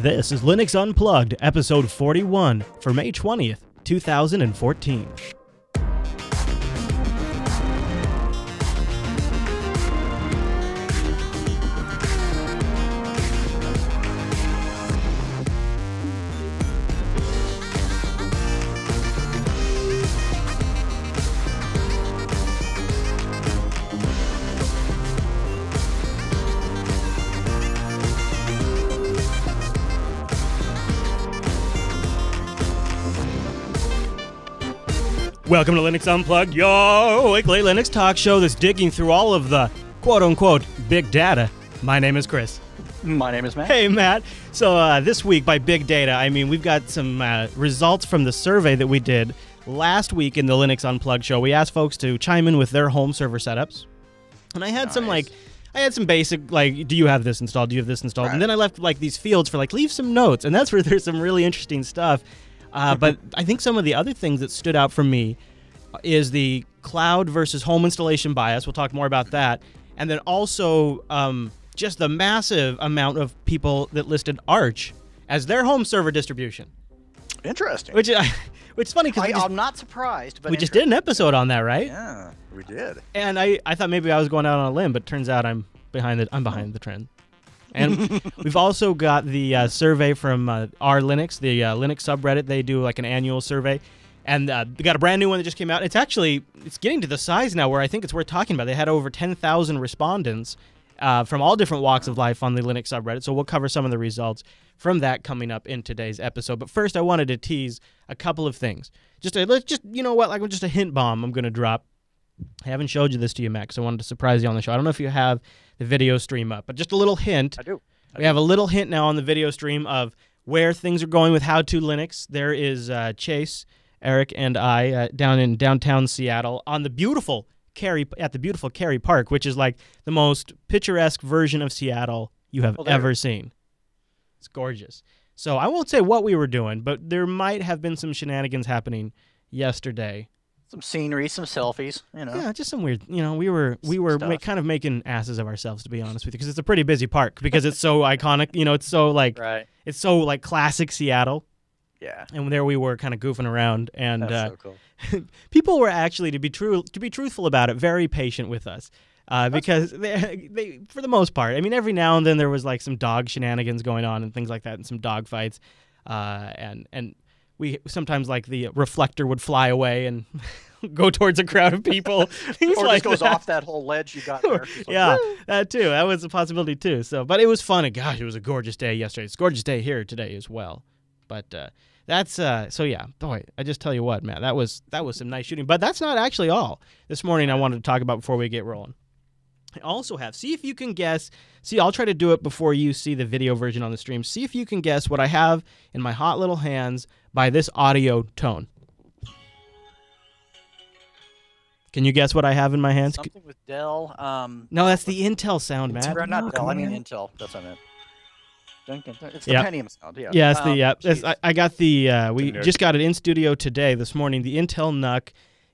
This is Linux Unplugged, episode 41 for May 20th, 2014. Welcome to Linux Unplugged, your weekly Linux talk show that's digging through all of the quote-unquote big data. My name is Chris. My name is Matt. Hey, Matt. So this week, by big data, I mean we've got some results from the survey that we did last week in the Linux Unplugged show. We asked folks to chime in with their home server setups. And I had some basic, do you have this installed? Do you have this installed? Right. And then I left these fields for leave some notes. And that's where there's some really interesting stuff. But I think some of the other things that stood out for me is the cloud versus home installation bias. We'll talk more about that. And then also just the massive amount of people that listed Arch as their home server distribution. Interesting. Which is funny because I'm not surprised. But we just did an episode on that, right? Yeah, we did. And I thought maybe I was going out on a limb, but it turns out I'm behind the trend. And we've also got the survey from R-Linux, the Linux subreddit. They do an annual survey. And they got a brand new one that just came out. It's getting to the size now where I think it's worth talking about. They had over 10,000 respondents from all different walks of life on the Linux subreddit. So we'll cover some of the results from that coming up in today's episode. But first, I wanted to tease a couple of things. Just a hint bomb I'm going to drop. I haven't showed you this to you, Matt, because I wanted to surprise you on the show. I don't know if you have the video stream up, but just a little hint. I do. We have a little hint now on the video stream of where things are going with How To Linux. There is Chase, Eric, and I down in downtown Seattle on the beautiful Cary Park, which is the most picturesque version of Seattle you have ever seen. It's gorgeous. So I won't say what we were doing, but there might have been some shenanigans happening yesterday. Some scenery, some selfies, Yeah, just some weird, we were kind of making asses of ourselves, to be honest with you, because it's a pretty busy park, because it's so iconic, it's so right. It's so classic Seattle. Yeah. And there we were kind of goofing around, and that's so cool. People were actually, to be truthful about it, very patient with us. Because they, for the most part, I mean, every now and then there was some dog shenanigans going on and things like that, and some dog fights, and we sometimes the reflector would fly away and go towards a crowd of people. Things or just goes off that whole ledge you got there. Yeah, that too. That was a possibility too. So, but it was fun. And gosh, it was a gorgeous day yesterday. It's a gorgeous day here today as well. But that's so yeah. Boy, I just tell you what, man, that was some nice shooting. But that's not actually all. This morning I wanted to talk about before we get rolling. I also have, see if you can guess, I'll try to do it before you see the video version on the stream. See if you can guess what I have in my hot little hands by this audio tone. Can you guess what I have in my hands? Something with Dell. No, that's the Intel sound, Matt. Not Dell, I mean Intel. That's what I meant. It's the Pentium sound, yeah. Yeah, I got the, we just got it in studio today, this morning, the Intel NUC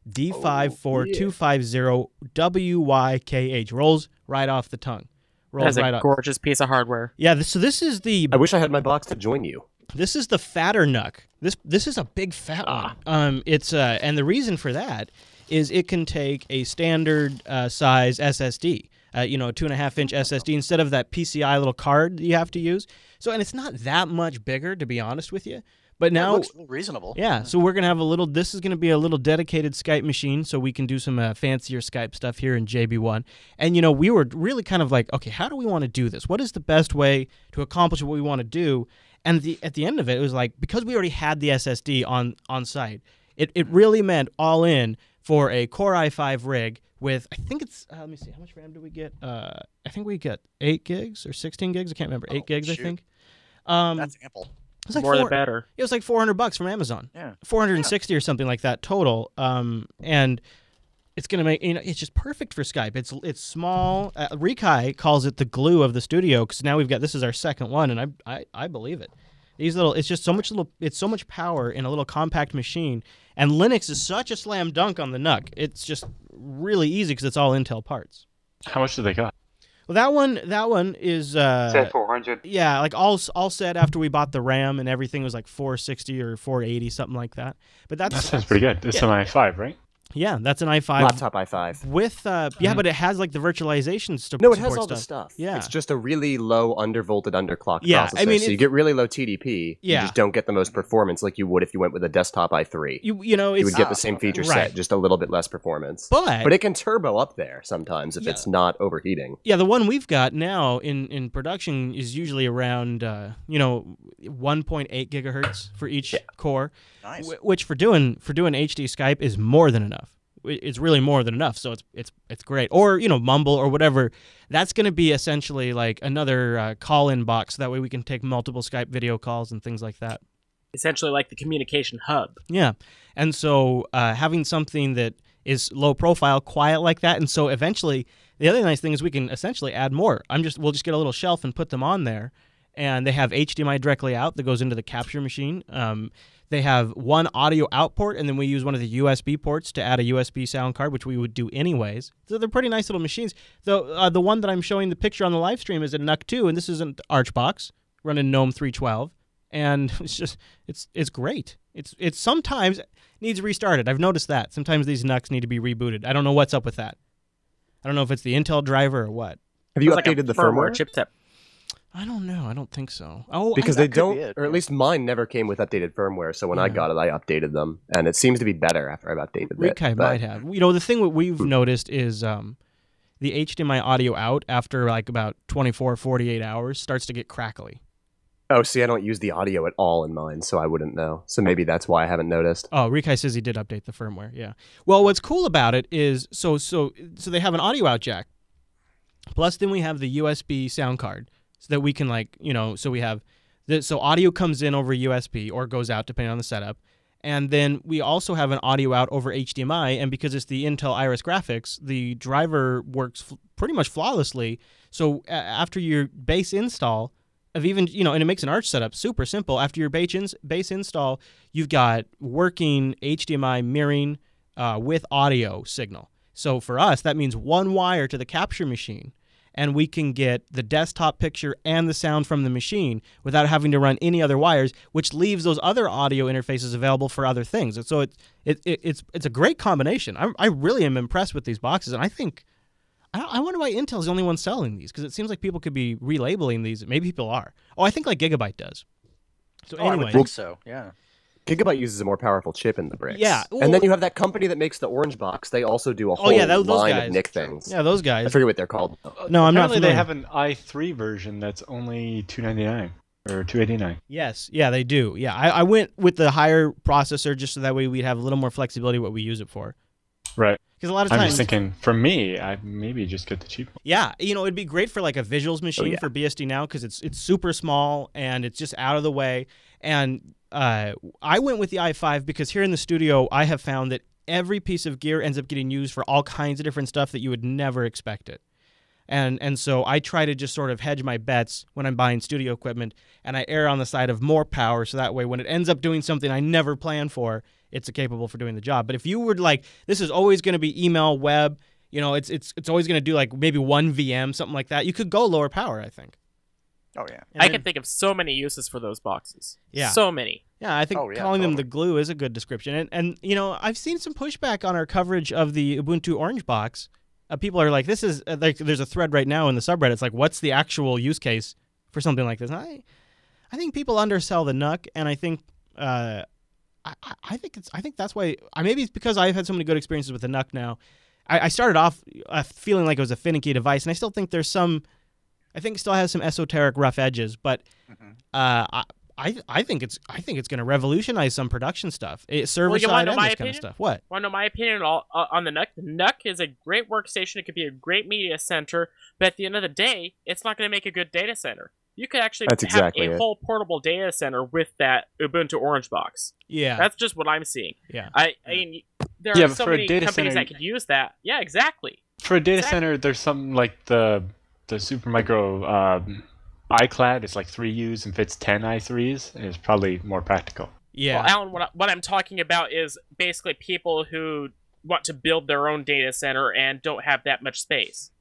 D54250WYKH. Rolls right off the tongue. That's a gorgeous piece of hardware. Yeah, so this is the... I wish I had my box to join you. This is the fatter NUC. This is a big fat one. It's and the reason for that is it can take a standard size SSD, a 2.5-inch SSD instead of that PCI little card that you have to use. So, and it's not that much bigger, to be honest with you. But now, it looks reasonable. Yeah, so we're going to have this is going to be a little dedicated Skype machine, so we can do some fancier Skype stuff here in JB1. And, we were really kind of okay, how do we want to do this? What is the best way to accomplish what we want to do? And at the end of it was because we already had the SSD on site, it really meant all in for a Core i5 rig with, I think it's, let me see, how much RAM did we get? I think we got 8 gigs or 16 gigs. I can't remember. 8 gigs, shoot. I think. That's ample. It was more the better. It was $400 from Amazon. Yeah. 460 or something like that total. And it's going to make, it's just perfect for Skype. It's small. Rikai calls it the glue of the studio, because now this is our second one, and I believe it. It's just so much power in a little compact machine, and Linux is such a slam dunk on the NUC. It's just really easy because it's all Intel parts. How much do they got? Well, that one is Set 400. Yeah, like all set after we bought the RAM and everything was like 460 or 480, something like that. But that sounds pretty good. It's an i5, right? Yeah, that's an i5 laptop i5 with yeah, but it has like the virtualization stuff. No, it has all the stuff. Yeah, it's just a really low undervolted underclocked yeah, processor. I mean, so you get really low TDP. Yeah, you just don't get the most performance like you would if you went with a desktop i3. You know, you would get the same feature set, just a little bit less performance. But it can turbo up there sometimes if it's not overheating. Yeah, the one we've got now in production is usually around 1.8 gigahertz for each core. Nice. Which for doing HD Skype is more than enough. It's really more than enough, so it's great. Or Mumble or whatever. That's going to be essentially like another call-in box. That way we can take multiple Skype video calls and things like that. Essentially like the communication hub. Yeah, and so having something that is low profile, quiet like that, and so eventually the other nice thing is we can essentially add more. We'll just get a little shelf and put them on there, and they have HDMI directly out that goes into the capture machine. They have one audio out port, and then we use one of the USB ports to add a USB sound card, which we would do anyways. So they're pretty nice little machines. Though the one that I'm showing the picture on the live stream is a NUC 2, and this is an Archbox running GNOME 312, and it's great. It's sometimes needs restarted. I've noticed that sometimes these NUCs need to be rebooted. I don't know what's up with that. I don't know if it's the Intel driver or what. Have you updated the firmware chipset? I don't know. I don't think so. Oh, because they don't, or at least mine never came with updated firmware. So when I got it, I updated them, and it seems to be better after I've updated it. Rikai might have. The thing that we've noticed is the HDMI audio out after like about 24, 48 hours starts to get crackly. Oh, see, I don't use the audio at all in mine, so I wouldn't know. So maybe that's why I haven't noticed. Oh, Rikai says he did update the firmware. Yeah. Well, what's cool about it is so they have an audio out jack. Plus, then we have the USB sound card. So that we can so we have so audio comes in over USB or goes out depending on the setup, and then we also have an audio out over HDMI, and because it's the Intel Iris graphics, the driver works pretty much flawlessly. So after your base install of even and it makes an Arch setup super simple. After your base install, you've got working HDMI mirroring with audio signal. So for us, that means one wire to the capture machine. And we can get the desktop picture and the sound from the machine without having to run any other wires, which leaves those other audio interfaces available for other things. And so it's a great combination. I really am impressed with these boxes, and I wonder why Intel's the only one selling these, because it seems like people could be relabeling these. Maybe people are. Oh, I think like Gigabyte does. So anyway, I would think so. Yeah. Gigabyte uses a more powerful chip in the bricks. Yeah. Ooh. And then you have that company that makes the orange box. They also do a whole line of NIC things. Yeah, those guys. I forget what they're called. No, I'm not familiar. They have an i3 version that's only $299 or $289. Yes. Yeah, they do. Yeah, I went with the higher processor just so that way we'd have a little more flexibility what we use it for. Right. Because a lot of times I'm just thinking, for me, I maybe just get the cheap one. Yeah, it'd be great for like a visuals machine for BSD now because it's super small and it's just out of the way. And I went with the i5 because here in the studio, I have found that every piece of gear ends up getting used for all kinds of different stuff that you would never expect it. And so I try to just sort of hedge my bets when I'm buying studio equipment, and I err on the side of more power so that way when it ends up doing something I never planned for, it's capable for doing the job. But if you were like, this is always going to be email, web, it's always going to do like maybe one VM, something like that, you could go lower power, I think. Oh, yeah. I can think of so many uses for those boxes. Yeah. So many. Yeah, I think calling them the glue is a good description. And I've seen some pushback on our coverage of the Ubuntu Orange box. People are like, this is, like, there's a thread right now in the subreddit. It's like, what's the actual use case for something like this? And I think people undersell the NUC, and I think, I think that's why, maybe it's because I've had so many good experiences with the NUC now. I started off feeling like it was a finicky device, and I still think I think it still has some esoteric rough edges, but I think it's going to revolutionize some production stuff, server side and this kind of stuff. What? Want to know my opinion on the NUC? The NUC is a great workstation. It could be a great media center, but at the end of the day, it's not going to make a good data center. You could actually have a whole portable data center with that Ubuntu Orange box. Yeah, that's just what I'm seeing. Yeah, I mean, there are so many companies that could use that. Yeah, exactly. For a data center, there's something like the Supermicro iCloud. It's like 3Us and fits 10 i3s. And it's probably more practical. Yeah. Well, Alan, what I'm talking about is basically people who want to build their own data center and don't have that much space.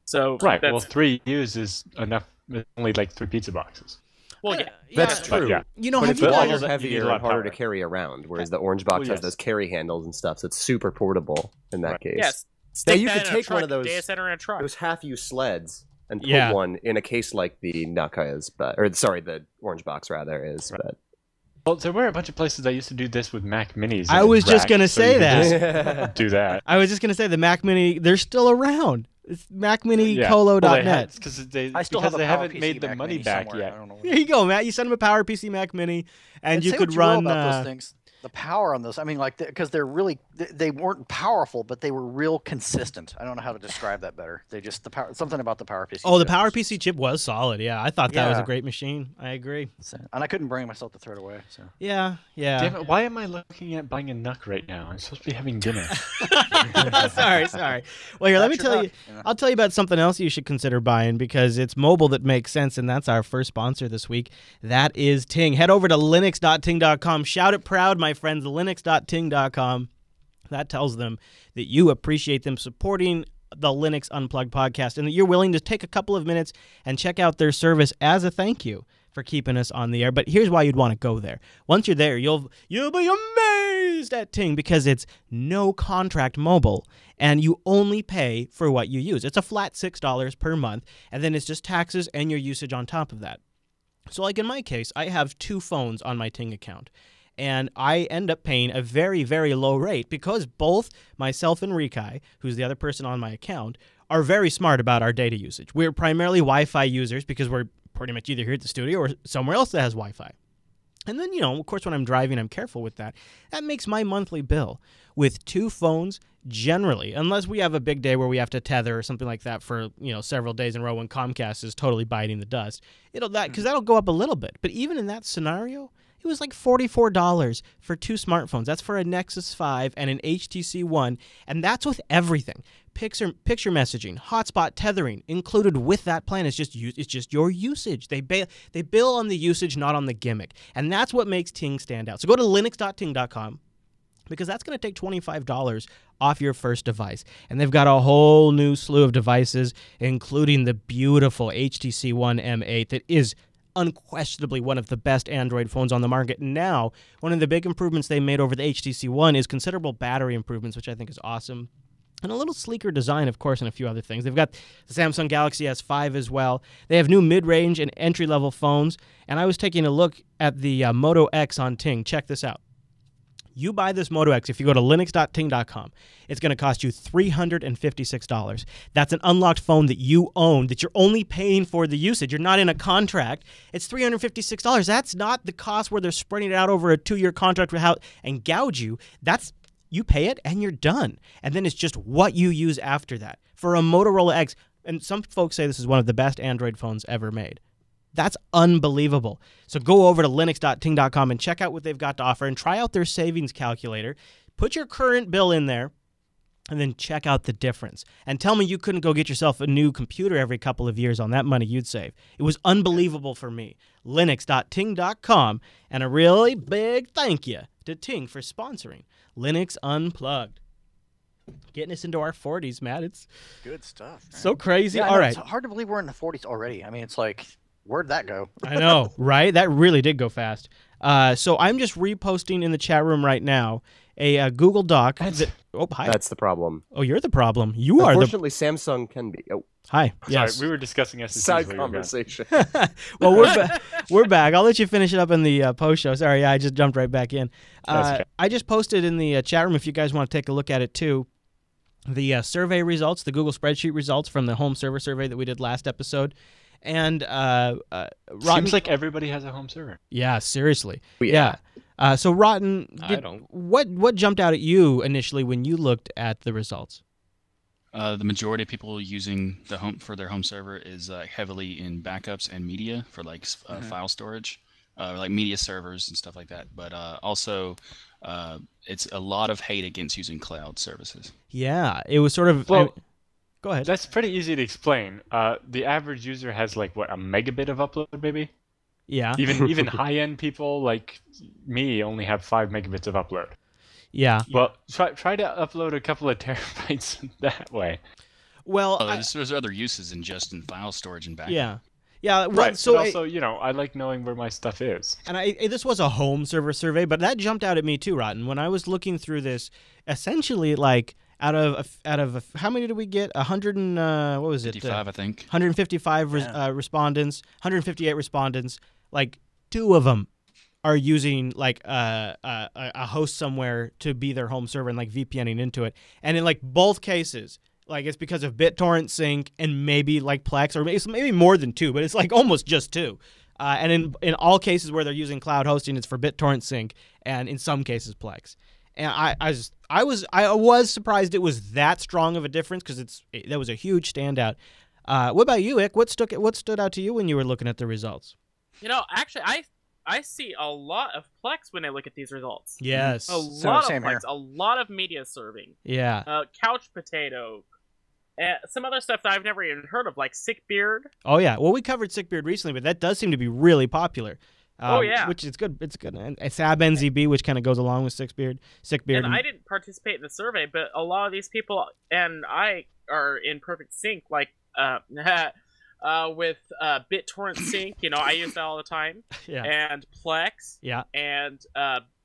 So right. Well, 3 U's is enough. Only like 3 pizza boxes. Well, yeah, that's true. Yeah. You know, but have it's you a lot guys? heavier and harder to carry around, whereas the orange box has those carry handles and stuff, so it's super portable in that case. Yes. Now Stick you that could in a take truck, one of those data center in a truck. those half-use sleds and put Yeah. one in a case like the Naka is, the orange box rather is. Right. But Well, there were a bunch of places that used to do this with Mac Minis. I was just gonna say that. Just do that. I was just gonna say the Mac Mini. They're still around. It's MacMiniColo.net. Because I still have a they Power haven't PC made the Mac money Mini back somewhere. yet. I don't know where. Here you go, Matt. You send them a Power PC Mac Mini, and you say could what you will run. about those things. The power on those, I mean, like, because they're really, they weren't powerful, but they were real consistent. I don't know how to describe that better. They just, the power, something about the Power PC. Oh, the chip Power was PC chip was solid. Yeah, I thought that was a Yeah. great machine. I agree. and I couldn't bring myself to throw it away. So Yeah. Damn it, why am I looking at buying a Nuck right now? I'm supposed to be having dinner. sorry. Well, here, let me That's your tell you. Nuck. I'll tell you about something else you should consider buying because it's mobile that makes sense, and that's our first sponsor this week. That is Ting. Head over to linux.ting.com. Shout it proud, my friends, linux.ting.com. That tells them that you appreciate them supporting the Linux Unplugged podcast and that you're willing to take a couple of minutes and check out their service as a thank you for keeping us on the air. But here's why you'd want to go there. Once you're there, you'll be amazed at Ting because it's no contract mobile and you only pay for what you use. It's a flat $6 per month, and then it's just taxes and your usage on top of that. So like in my case, I have 2 phones on my Ting account. And I end up paying a very, very low rate because both myself and Rikai, who's the other person on my account, are very smart about our data usage. We're primarily Wi-Fi users because we're pretty much either here at the studio or somewhere else that has Wi-Fi. And then, of course, when I'm driving, I'm careful with that. That makes my monthly bill with 2 phones generally, unless we have a big day where we have to tether or something like that for, several days in a row when Comcast is totally biting the dust. Because that'll go up a little bit. But even in that scenario, it was like $44 for 2 smartphones. That's for a Nexus 5 and an HTC One, and that's with everything. Picture messaging, hotspot tethering included with that plan. It's just your usage. They bill on the usage, not on the gimmick, and that's what makes Ting stand out. So go to linux.ting.com because that's going to take $25 off your first device. And they've got a whole new slew of devices, including the beautiful HTC One M8 that is unquestionably one of the best Android phones on the market. Now, one of the big improvements they made over the HTC One is considerable battery improvements, which I think is awesome. And a little sleeker design, of course, and a few other things. They've got the Samsung Galaxy S5 as well. They have new mid-range and entry-level phones. And I was taking a look at the Moto X on Ting. Check this out. You buy this Moto X, if you go to linux.ting.com, it's going to cost you $356. That's an unlocked phone that you own, that you're only paying for the usage. You're not in a contract. It's $356. That's not the cost where they're spreading it out over a 2-year contract and gouge you. You pay it and you're done. And then it's just what you use after that. For a Motorola X, and some folks say this is one of the best Android phones ever made. That's unbelievable. So go over to linux.ting.com and check out what they've got to offer and try out their savings calculator. Put your current bill in there and then check out the difference. And tell me you couldn't go get yourself a new computer every couple of years on that money you'd save. It was unbelievable for me. Linux.ting.com, and a really big thank you to Ting for sponsoring Linux Unplugged. Getting us into our 40s, Matt. It's good stuff. Man. So crazy. Yeah, all right. It's hard to believe we're in the 40s already. I mean, it's like, where'd that go? I know, right? That really did go fast. So I'm just reposting in the chat room right now a Google Doc. Hi. That's the problem. Oh, you're the problem. You are the... Unfortunately, Samsung can be. Oh. Hi. Sorry, yes. we were discussing SSDs. Side conversation. Well, we're back. I'll let you finish it up in the post show. Sorry, I just jumped right back in. Okay. I just posted in the chat room if you guys want to take a look at it too. The survey results, the Google spreadsheet results from the home server survey that we did last episode. And Seems like everybody has a home server. Yeah, seriously. Yeah. So Rotten, I don't. What jumped out at you initially when you looked at the results? The majority of people using their home server is heavily in backups and media for file storage, like media servers and stuff like that. But also, it's a lot of hate against using cloud services. Yeah, it was sort of. Well, go ahead. That's pretty easy to explain. The average user has a megabit of upload, maybe. Yeah. Even high-end people like me only have 5 megabits of upload. Yeah. Well, try to upload a couple of terabytes that way. Well, there's other uses than just in file storage and backup. Yeah. Yeah, right. So but also, I like knowing where my stuff is. And this was a home server survey, but that jumped out at me too, Rotten. When I was looking through this, essentially, like out of how many did we get? 100 and what was it? 55, I think. 155 respondents, 158 respondents. Like 2 of them are using like a host somewhere to be their home server and like VPNing into it. And in like both cases, like it's because of BitTorrent sync and maybe like Plex, or maybe more than 2, but it's like almost just 2. And in all cases where they're using cloud hosting, it's for BitTorrent sync, and in some cases Plex. And I was surprised it was that strong of a difference, because that was a huge standout. What about you, Ick? What stood out to you when you were looking at the results? Actually, I see a lot of Plex when I look at these results. Yes, a lot of Plex, a lot of media serving. Yeah, Couch Potato. Some other stuff that I've never even heard of, like Sickbeard. Oh yeah, well we covered Sickbeard recently, but that does seem to be really popular. Which is good. It's good. And SAB NZB, which kind of goes along with Sickbeard. And I didn't participate in the survey, but a lot of these people and I are in perfect sync. Like with BitTorrent sync, I use that all the time. Yeah. And Plex. Yeah. And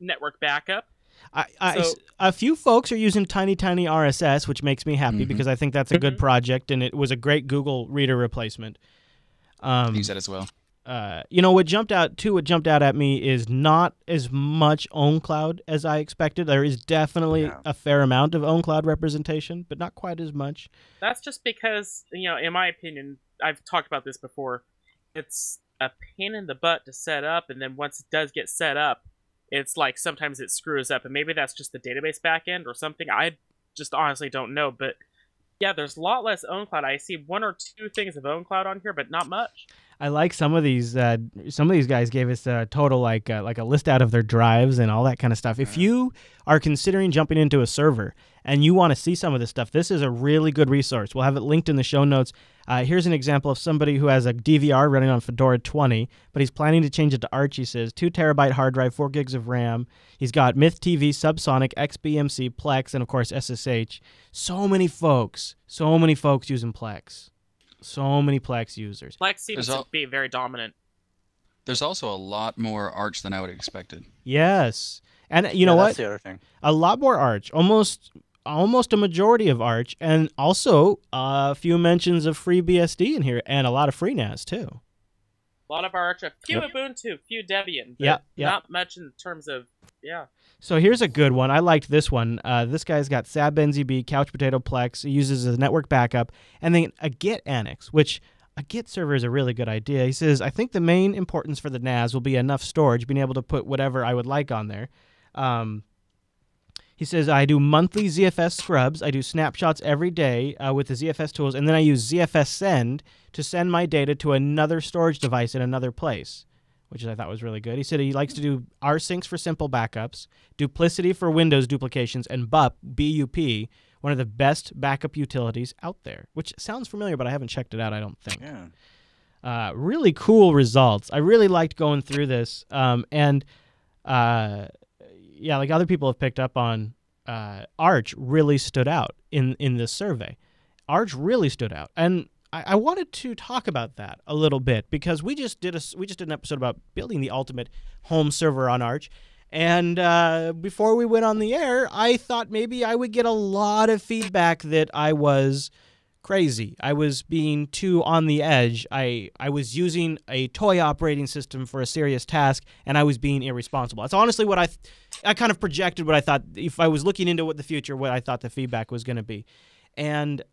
network backup. A few folks are using tiny RSS, which makes me happy because I think that's a good project, and it was a great Google Reader replacement. Use that as well. What jumped out at me is not as much OwnCloud as I expected. There is definitely a fair amount of OwnCloud representation, but not quite as much. That's just because, in my opinion, I've talked about this before, it's a pain in the butt to set up, and then once it does get set up, it's like sometimes it screws up, and maybe that's just the database backend or something. I just honestly don't know, but yeah, there's a lot less OwnCloud. I see 1 or 2 things of OwnCloud on here, but not much. I like some of these. Some of these guys gave us a total like a list out of their drives and all that kind of stuff. If you are considering jumping into a server and you want to see some of this stuff, this is a really good resource. We'll have it linked in the show notes. Here's an example of somebody who has a DVR running on Fedora 20, but he's planning to change it to Arch. He says 2 terabyte hard drive, 4 gigs of RAM. He's got Myth TV, Subsonic, XBMC, Plex, and of course SSH. So many folks using Plex. So many Plex users. Plex seems to be very dominant. There's also a lot more Arch than I would have expected. Yes. And you know what? That's the other thing. A lot more Arch. Almost a majority of Arch. And also a few mentions of FreeBSD in here. And a lot of FreeNAS, too. A lot of Arch. A few Ubuntu. A few Debian. But not much in terms of... Yeah. So here's a good one. I liked this one. This guy's got SAB NZB, Couch Potato Plex. He uses a network backup, and then a Git annex, which a Git server is a really good idea. He says, I think the main importance for the NAS will be enough storage, being able to put whatever I would like on there. He says, I do monthly ZFS scrubs. I do snapshots every day with the ZFS tools, and then I use ZFS send to send my data to another storage device in another place, which I thought was really good. He said he likes to do rsyncs for simple backups, Duplicity for Windows duplications, and BUP, B-U-P, one of the best backup utilities out there, which sounds familiar, but I haven't checked it out, I don't think. Yeah. Really cool results. I really liked going through this. Like other people have picked up on, Arch really stood out in this survey. Arch really stood out. And I wanted to talk about that a little bit because we just did an episode about building the ultimate home server on Arch, and before we went on the air, I thought maybe I would get a lot of feedback that I was crazy. I was being too on the edge. I was using a toy operating system for a serious task, and I was being irresponsible. That's honestly what I kind of projected what I thought if I was looking into what I thought the feedback was going to be, and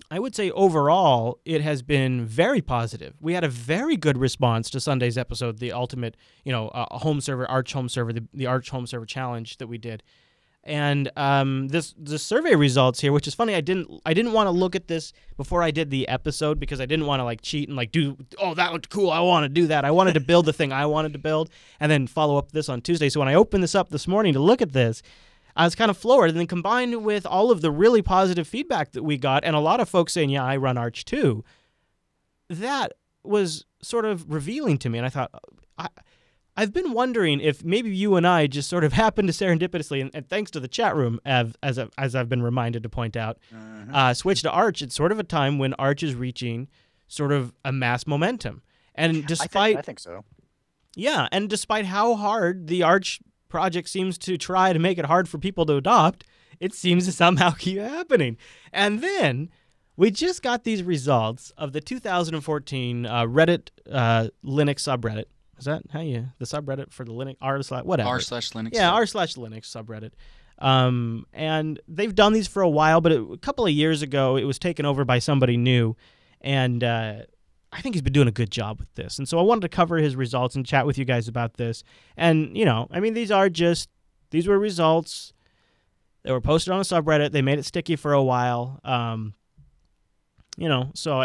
I would say overall, it has been very positive. We had a very good response to Sunday's episode, the ultimate, home server, Arch home server, the Arch home server challenge that we did. And the survey results here, which is funny, I didn't want to look at this before I did the episode because I didn't want to cheat and that looked cool, I want to do that. I wanted to build the thing I wanted to build and then follow up this on Tuesday. So when I opened this up this morning to look at this, I was kind of floored, and then combined with all of the really positive feedback that we got, and a lot of folks saying, yeah, I run Arch too, that was sort of revealing to me, and I thought, I've been wondering if maybe you and I just sort of happened to serendipitously, and thanks to the chat room, as I've been reminded to point out, switch to Arch. It's sort of a time when Arch is reaching sort of a mass momentum. And despite... I think so. Yeah, and despite how hard the Arch project seems to try to make it hard for people to adopt, it seems to somehow keep happening. And then we just got these results of the 2014 Reddit Linux subreddit. Is that how you, the subreddit for the Linux, whatever. r/Linux. Yeah, r/Linux subreddit. And they've done these for a while, but a couple of years ago, it was taken over by somebody new. And I think he's been doing a good job with this. And so I wanted to cover his results and chat with you guys about this. And, you know, I mean, these were results. They were posted on a subreddit. They made it sticky for a while. You know, so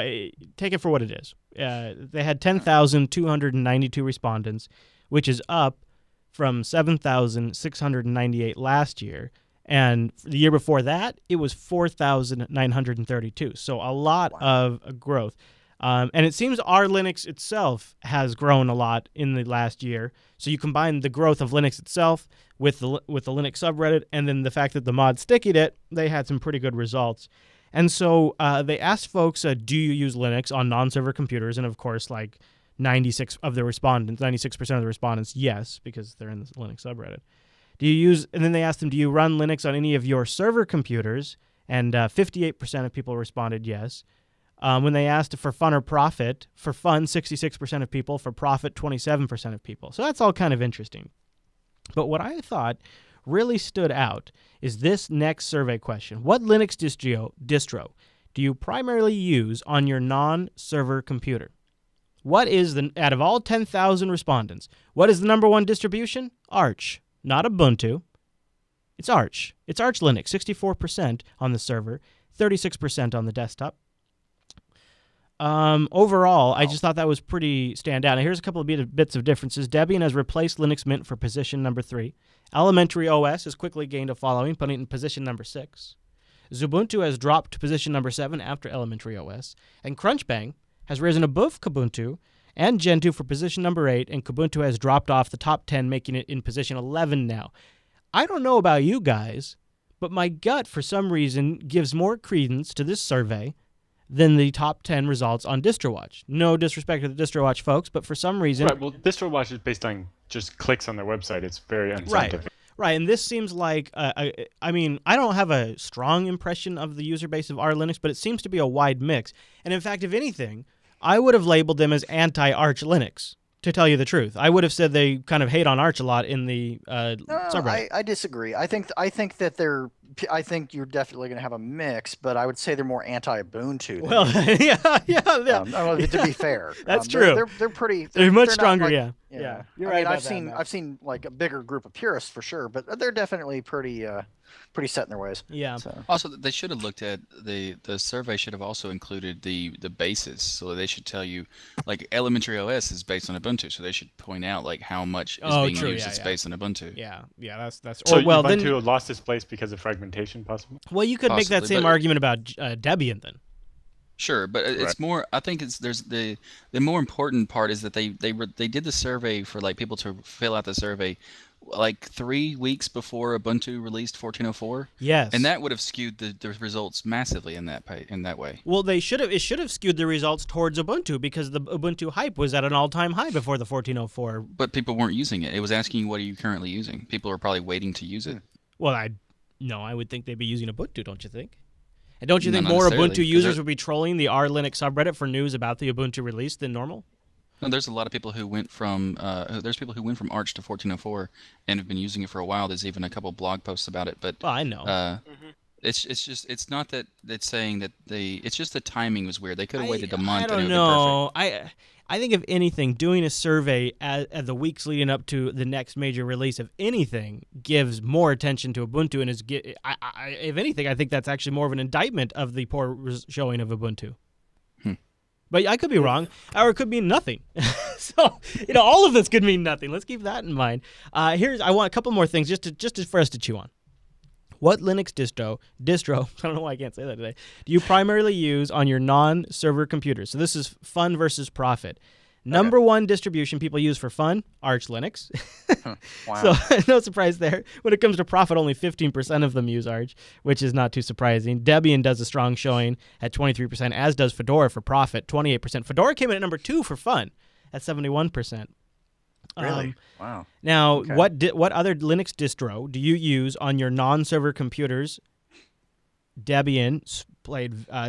take it for what it is. They had 10,292 respondents, which is up from 7,698 last year. And the year before that, it was 4,932. So a lot of growth. And it seems r/Linux itself has grown a lot in the last year. So you combine the growth of Linux itself with the Linux subreddit, and then the fact that the mod stickied it, they had some pretty good results. And so they asked folks, do you use Linux on non-server computers? And of course, like 96% of the respondents, yes, because they're in the Linux subreddit. And then they asked them, do you run Linux on any of your server computers? And 58% of people responded yes. When they asked for fun or profit, for fun, 66% of people, for profit, 27% of people. So that's all kind of interesting. But what I thought really stood out is this next survey question. What Linux distro do you primarily use on your non-server computer? What is out of all 10,000 respondents, what is the number one distribution? Arch, not Ubuntu. It's Arch. It's Arch Linux, 64% on the server, 36% on the desktop. Overall, I just thought that was pretty standout. Now, here's a couple of bits of differences. Debian has replaced Linux Mint for position number 3. Elementary OS has quickly gained a following, putting it in position number 6. Xubuntu has dropped to position number 7 after Elementary OS. And Crunchbang has risen above Kubuntu and Gentoo for position number 8, and Kubuntu has dropped off the top 10, making it in position 11 now. I don't know about you guys, but my gut, for some reason, gives more credence to this survey than the top 10 results on DistroWatch. No disrespect to the DistroWatch folks, but for some reason... Right, well, DistroWatch is based on just clicks on their website. It's very unscientific. Right, and this seems like... I mean, I don't have a strong impression of the user base of r/Linux, but it seems to be a wide mix. And in fact, if anything, I would have labeled them as anti-Arch Linux, to tell you the truth. I would have said they kind of hate on Arch a lot in the subreddit. I disagree. I think that they're... I think you're definitely going to have a mix, but I would say they're more anti-Ubuntu. Well, yeah. To be fair, that's true. They're pretty. They're much stronger. Like, yeah. You're right. I've seen like a bigger group of purists for sure, but they're definitely pretty set in their ways. Yeah. So. Also, they should have looked at the survey. Should have also included the bases. So they should tell you, like, Elementary OS is based on Ubuntu, so they should point out like how much is being used that's based on Ubuntu. Yeah. That's. So Ubuntu lost its place because of fragmentation, possibly. Well, you could make that same argument about Debian then. Sure, but it's more. I think there's the more important part is that they did the survey for like people to fill out the survey like 3 weeks before Ubuntu released 14.04. Yes, and that would have skewed the results massively in that way. Well, it should have skewed the results towards Ubuntu because the Ubuntu hype was at an all-time high before the 14.04. But people weren't using it. It was asking you, what are you currently using? People are probably waiting to use it. Well, I would think they'd be using Ubuntu, don't you think? And don't you think more Ubuntu users would be trolling the r/Linux subreddit for news about the Ubuntu release than normal? No, there's a lot of people who went from Arch to 14.04 and have been using it for a while. There's even a couple blog posts about it. But I know. It's not that it's saying that it's just the timing was weird. They could have waited a month. I don't know. I think if anything, doing a survey at the weeks leading up to the next major release of anything gives more attention to Ubuntu, and if anything, I think that's actually more of an indictment of the poor showing of Ubuntu. But I could be wrong, or it could mean nothing. So all of this could mean nothing. Let's keep that in mind. I want a couple more things just for us to chew on. What Linux distro, I don't know why I can't say that today, do you primarily use on your non-server computers? So this is fun versus profit. Number one distribution people use for fun, Arch Linux. Wow. So no surprise there. When it comes to profit, only 15% of them use Arch, which is not too surprising. Debian does a strong showing at 23%, as does Fedora for profit, 28%. Fedora came in at number 2 for fun at 71%. Really? Wow. Now, Okay. what other Linux distro do you use on your non-server computers? Debian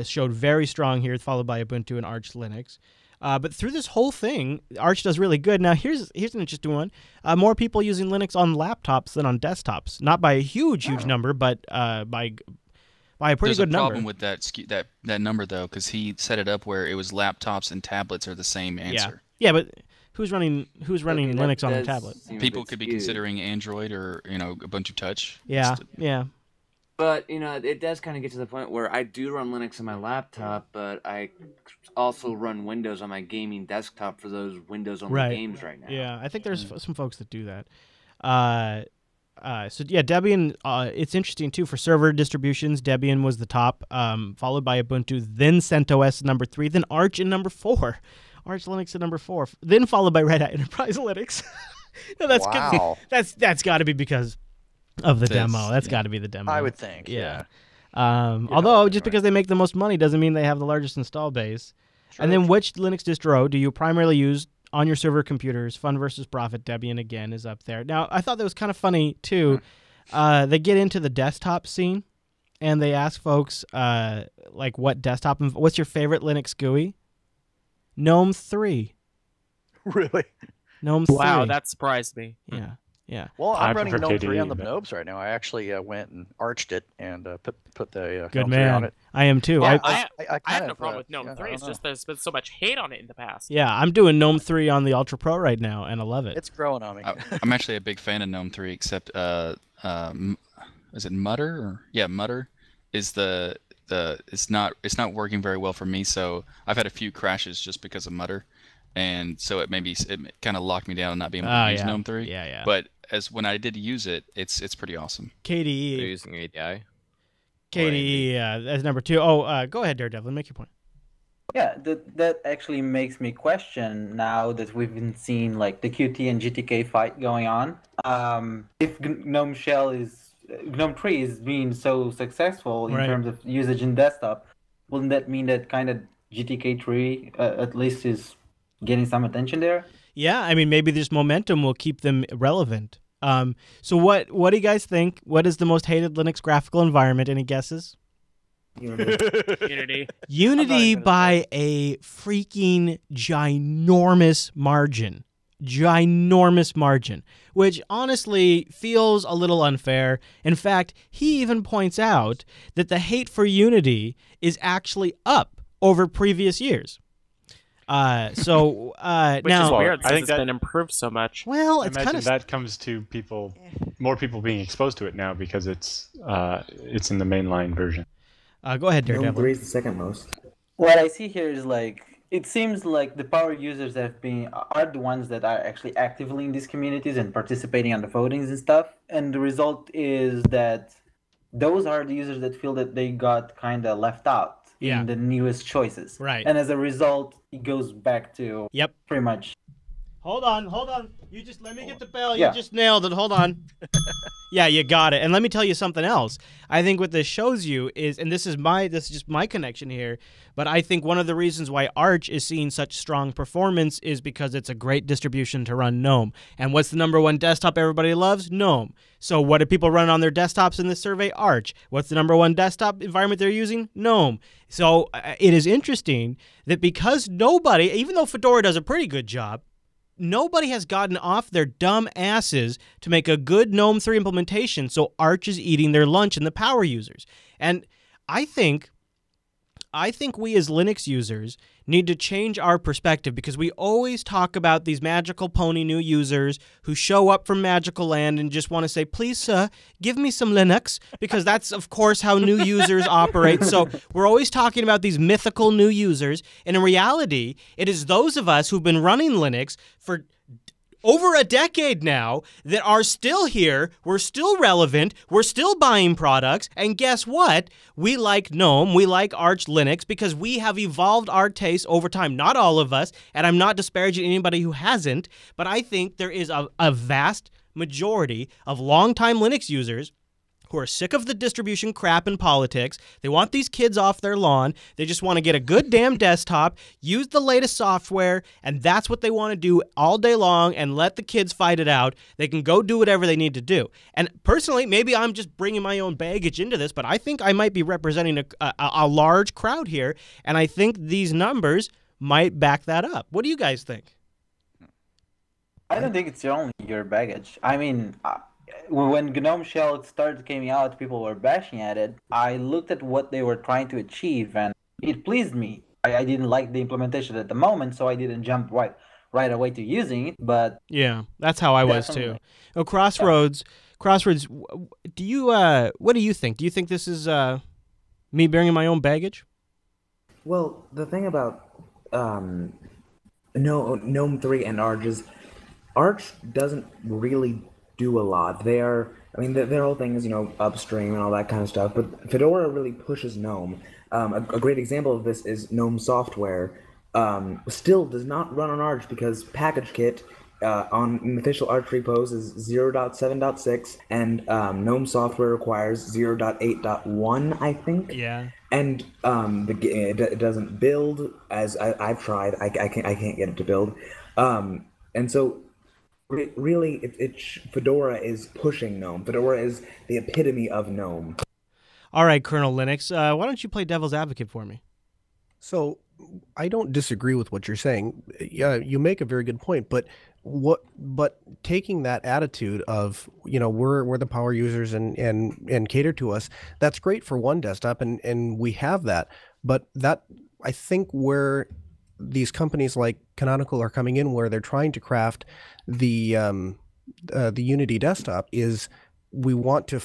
showed very strong here, followed by Ubuntu and Arch Linux. But through this whole thing, Arch does really good. Now, here's an interesting one. More people using Linux on laptops than on desktops. Not by a huge number, but by a pretty good number. There's a problem with that number, though, because he set it up where it was laptops and tablets are the same answer. Yeah, but who's running Linux on a tablet? People could be considering Android or Ubuntu Touch. Yeah. But, it does kind of get to the point where I do run Linux on my laptop, but I also run Windows on my gaming desktop for those Windows-only games right now. Yeah, I think there's some folks that do that. So, Debian, it's interesting, too. For server distributions, Debian was the top, followed by Ubuntu, then CentOS number 3, then Arch in number 4. Arch Linux at number 4, then followed by Red Hat Enterprise Linux. No, that's wow. That's got to be because of the demo. That's got to be the demo. I would think. Yeah. Although just because they make the most money doesn't mean they have the largest install base. True. And then which Linux distro do you primarily use on your server computers? Fun versus profit. Debian again is up there. Now, I thought that was kind of funny too. They get into the desktop scene and they ask folks like what desktop, what's your favorite Linux GUI? GNOME 3. Really? GNOME 3. Wow, that surprised me. Yeah. Well, I'm running prefer GNOME 3 KDE, on the but- Nobes right now. I actually went and arched it and put the Good GNOME 3 on man. it. I am too. Yeah, I kind have no of, problem with GNOME yeah, 3. I It's don't just there's been so much hate on it in the past. Yeah, I'm doing GNOME 3 on the Ultra Pro right now, and I love it. It's growing on me. I'm actually a big fan of GNOME 3, except is it Mutter? Mutter is it's not working very well for me. So I've had a few crashes just because of Mutter, and so it kind of locked me down and not being able to use GNOME 3. Yeah. But when I did use it, it's pretty awesome. They're KDE. using ADI. KDE as number 2. Oh, go ahead, Daredevil. Make your point. Yeah, that actually makes me question now that we've been seeing like the Qt and GTK fight going on. If GNOME 3 is being so successful in terms of usage in desktop, wouldn't that mean that kind of GTK 3 at least is getting some attention there? Yeah, I mean, maybe this momentum will keep them relevant. So what do you guys think? What is the most hated Linux graphical environment? Any guesses? Unity. Unity by a freaking ginormous margin, which honestly feels a little unfair. In fact, he even points out that the hate for Unity is actually up over previous years. Which is now, weird I since think it's that- been improved so much. well, I it's imagine kind of that comes to more people being exposed to it now because it's in the mainline version. go ahead, GNOME Daredevil. 3 is the second most. What I see here is like it seems like the power users are the ones that are actually actively in these communities and participating on the votings and stuff. And the result is that those are the users that feel that they got kind of left out in the newest choices. Right. And as a result, it goes back to pretty much. Hold on. You just let me get the bell. Yeah. You just nailed it. Hold on. Yeah, you got it. And let me tell you something else. I think what this shows you is, and this is just my connection here, but I think one of the reasons why Arch is seeing such strong performance is because it's a great distribution to run GNOME. And what's the number one desktop everybody loves? GNOME. So what do people run on their desktops in this survey? Arch. What's the number one desktop environment they're using? GNOME. So it is interesting that because nobody, even though Fedora does a pretty good job, nobody has gotten off their dumb asses to make a good GNOME 3 implementation, so Arch is eating their lunch in the power users. And I think we as Linux users need to change our perspective because we always talk about these magical pony new users who show up from magical land and just want to say, please, sir, give me some Linux, because that's, of course, how new users operate. So we're always talking about these mythical new users, and in reality, it is those of us who've been running Linux for over a decade now that are still here. We're still relevant. We're still buying products. And guess what? We like GNOME. We like Arch Linux because we have evolved our tastes over time. Not all of us, and I'm not disparaging anybody who hasn't, but I think there is a vast majority of longtime Linux users who are sick of the distribution crap and politics. They want these kids off their lawn. They just want to get a good damn desktop, use the latest software, and that's what they want to do all day long and let the kids fight it out. They can go do whatever they need to do. And personally, maybe I'm just bringing my own baggage into this, but I think I might be representing a large crowd here, and I think these numbers might back that up. What do you guys think? I don't think it's only your baggage. I mean, when GNOME Shell started coming out, people were bashing at it. I looked at what they were trying to achieve, and it pleased me. I didn't like the implementation at the moment, so I didn't jump right away to using it. But yeah, that's how I was too. Oh, Crossroads, do you what do you think? Do you think this is me bearing my own baggage? Well, the thing about GNOME 3 and Arch is Arch doesn't really do a lot. Their whole thing is, upstream and all that kind of stuff, but Fedora really pushes GNOME. A great example of this is GNOME software still does not run on Arch because PackageKit on official Arch repos is 0.7.6, and GNOME software requires 0.8.1, I think. Yeah. And it doesn't build, as I've tried. I can't get it to build. And so really, Fedora is pushing GNOME. Fedora is the epitome of GNOME. All right, Colonel Linux, why don't you play devil's advocate for me? So I don't disagree with what you're saying. Yeah, you make a very good point, but taking that attitude of, we're the power users and cater to us, that's great for one desktop, and we have that. But that, I think, where these companies like Canonical are coming in, where they're trying to craft the Unity desktop, is we want to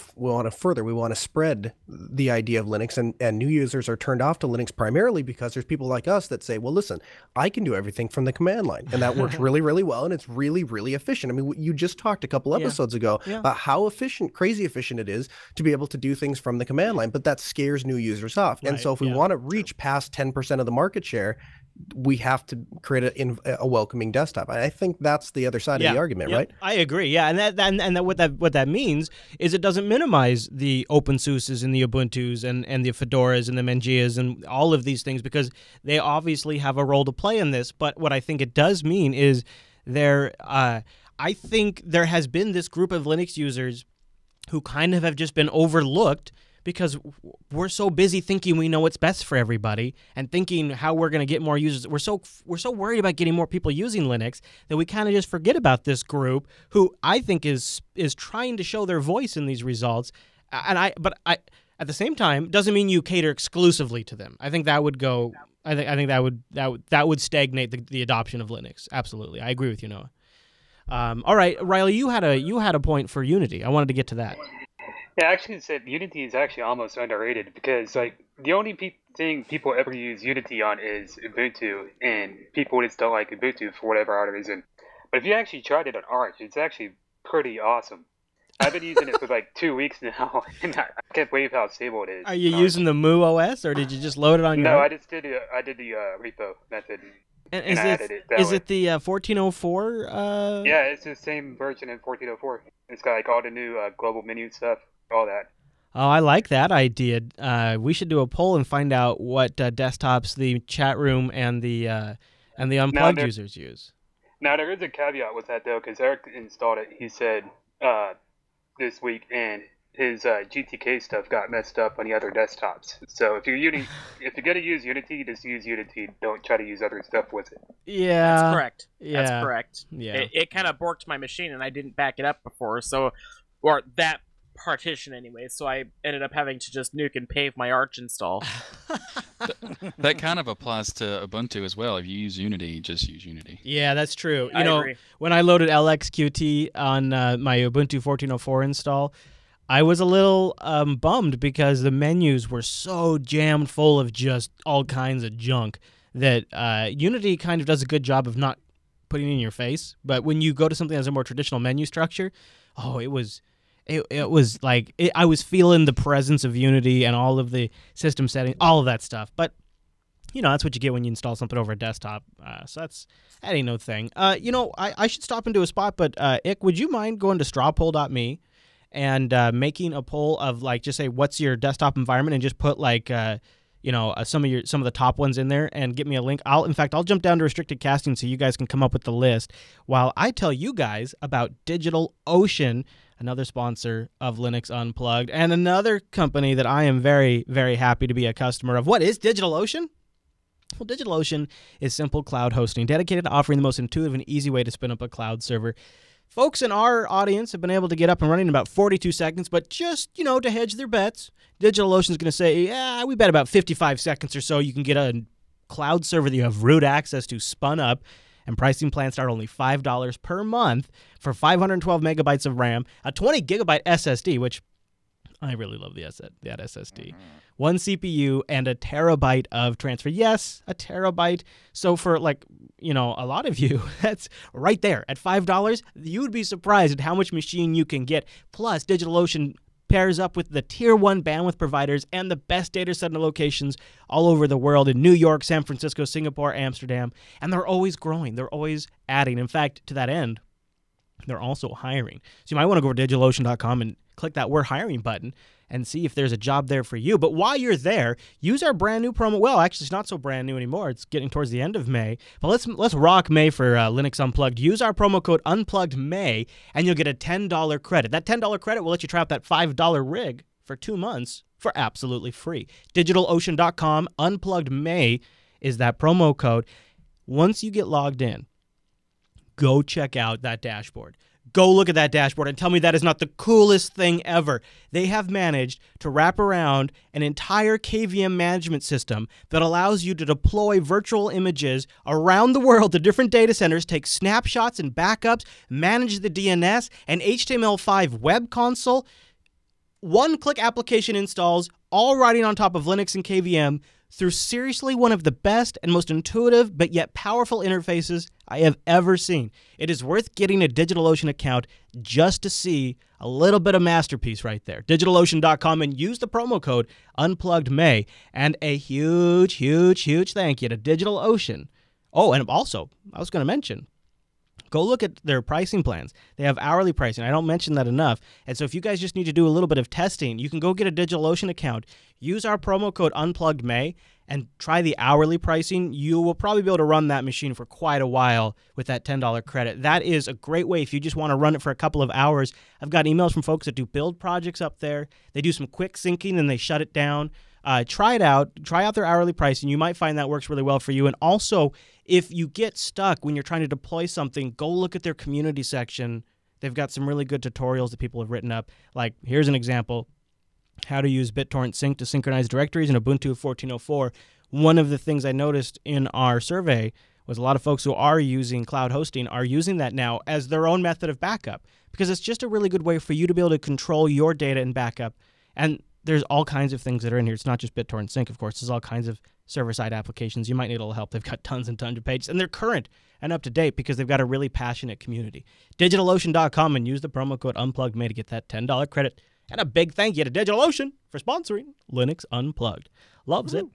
spread the idea of Linux, and new users are turned off to Linux primarily because there's people like us that say, well, listen, I can do everything from the command line, and that works really, really well, and it's really, really efficient. I mean, you just talked a couple episodes ago about how crazy efficient it is to be able to do things from the command line, but that scares new users off. Right. And so if we want to reach past 10% of the market share, we have to create a welcoming desktop. I think that's the other side of the argument, right? I agree. Yeah, and what that means is it doesn't minimize the OpenSUSEs and the Ubuntus and the Fedoras and the Mangias and all of these things, because they obviously have a role to play in this. But what I think it does mean is I think there has been this group of Linux users who kind of have just been overlooked because we're so busy thinking we know what's best for everybody and thinking how we're going to get more users. We're so worried about getting more people using Linux that we kind of just forget about this group who I think is trying to show their voice in these results. But at the same time, doesn't mean you cater exclusively to them. I think that would go. I think that would stagnate the adoption of Linux. Absolutely, I agree with you, Noah. All right, Riley, you had a point for Unity. I wanted to get to that. Yeah, I actually said Unity is actually almost underrated because the only thing people ever use Unity on is Ubuntu, and people just don't like Ubuntu for whatever other reason. But if you actually tried it on Arch, it's actually pretty awesome. I've been using it for 2 weeks now, and I can't believe how stable it is. Are you using the Mu OS, or did you just load it on your No, own? I did the repo method. And is it the 1404? Yeah, it's the same version in 1404. It's got all the new global menu stuff. All that. Oh, I like that idea. We should do a poll and find out what desktops the chat room and the Unplugged users use. Now there is a caveat with that though, because Eric installed it. He said this week, and his GTK stuff got messed up on the other desktops. So if you're gonna use Unity, just use Unity. Don't try to use other stuff with it. Yeah, that's correct. Yeah. That's correct. Yeah, it kind of borked my machine, and I didn't back it up before. Or that partition anyway, so I ended up having to just nuke and pave my Arch install. That kind of applies to Ubuntu as well. If you use Unity, just use Unity. Yeah, that's true. I agree. When I loaded LXQT on my Ubuntu 14.04 install, I was a little bummed because the menus were so jammed full of just all kinds of junk that Unity kind of does a good job of not putting it in your face. But when you go to something that has a more traditional menu structure, it was like I was feeling the presence of Unity and all of the system settings, all of that stuff. But that's what you get when you install something over a desktop. So that ain't no thing. I should stop and do a spot, but Ick, would you mind going to strawpoll.me and making a poll of like, just say what's your desktop environment, and just put like some of the top ones in there, and get me a link. I'll jump down to restricted casting so you guys can come up with the list while I tell you guys about DigitalOcean, another sponsor of Linux Unplugged, and another company that I am very, very happy to be a customer of. What is DigitalOcean? Well, DigitalOcean is simple cloud hosting dedicated to offering the most intuitive and easy way to spin up a cloud server. Folks in our audience have been able to get up and running in about 42 seconds, but just, to hedge their bets, DigitalOcean is going to say, we bet about 55 seconds or so you can get a cloud server that you have root access to spun up, and pricing plans start only $5 per month for 512 megabytes of RAM, a 20 gigabyte SSD, which I really love that SSD. One CPU and a terabyte of transfer. Yes, a terabyte. So for a lot of you, that's right there. At $5, you would be surprised at how much machine you can get. Plus, DigitalOcean pairs up with the tier 1 bandwidth providers and the best data center locations all over the world in New York, San Francisco, Singapore, Amsterdam. And they're always growing. They're always adding. In fact, to that end, they're also hiring. So you might want to go to DigitalOcean.com and click that We're Hiring button and see if there's a job there for you. But while you're there, use our brand new promo. Well, actually, it's not so brand new anymore. It's getting towards the end of May. But let's rock May for Linux Unplugged. Use our promo code UnpluggedMay, and you'll get a $10 credit. That $10 credit will let you try out that $5 rig for 2 months for absolutely free. DigitalOcean.com, UnpluggedMay is that promo code. Once you get logged in, go check out that dashboard. Go look at that dashboard and tell me that is not the coolest thing ever. They have managed to wrap around an entire KVM management system that allows you to deploy virtual images around the world to different data centers, take snapshots and backups, manage the DNS, and HTML5 web console. One-click application installs, all riding on top of Linux and KVM, through seriously one of the best and most intuitive but yet powerful interfaces I have ever seen. It is worth getting a DigitalOcean account just to see a little bit of masterpiece right there. DigitalOcean.com, and use the promo code UnpluggedMay. And a huge, huge, huge thank you to DigitalOcean. Oh, and also, I was going to mention, go look at their pricing plans. They have hourly pricing. I don't mention that enough. And so if you guys just need to do a little bit of testing, you can go get a DigitalOcean account, use our promo code UnpluggedMay, and try the hourly pricing. You will probably be able to run that machine for quite a while with that $10 credit. That is a great way if you just want to run it for a couple of hours. I've got emails from folks that do build projects up there. They do some quick syncing and they shut it down. Try it out. Try out their hourly pricing. You might find that works really well for you. And also, if you get stuck when you're trying to deploy something, go look at their community section. They've got some really good tutorials that people have written up. Like, here's an example. How to use BitTorrent Sync to synchronize directories in Ubuntu 14.04. One of the things I noticed in our survey was a lot of folks who are using cloud hosting are using that now as their own method of backup, because it's just a really good way for you to be able to control your data and backup. And there's all kinds of things that are in here. It's not just BitTorrent Sync, of course. There's all kinds of server-side applications. You might need a little help. They've got tons and tons of pages, and they're current and up to date because they've got a really passionate community. DigitalOcean.com, and use the promo code UnpluggedMay to get that $10 credit. And a big thank you to DigitalOcean for sponsoring Linux Unplugged. Loves it.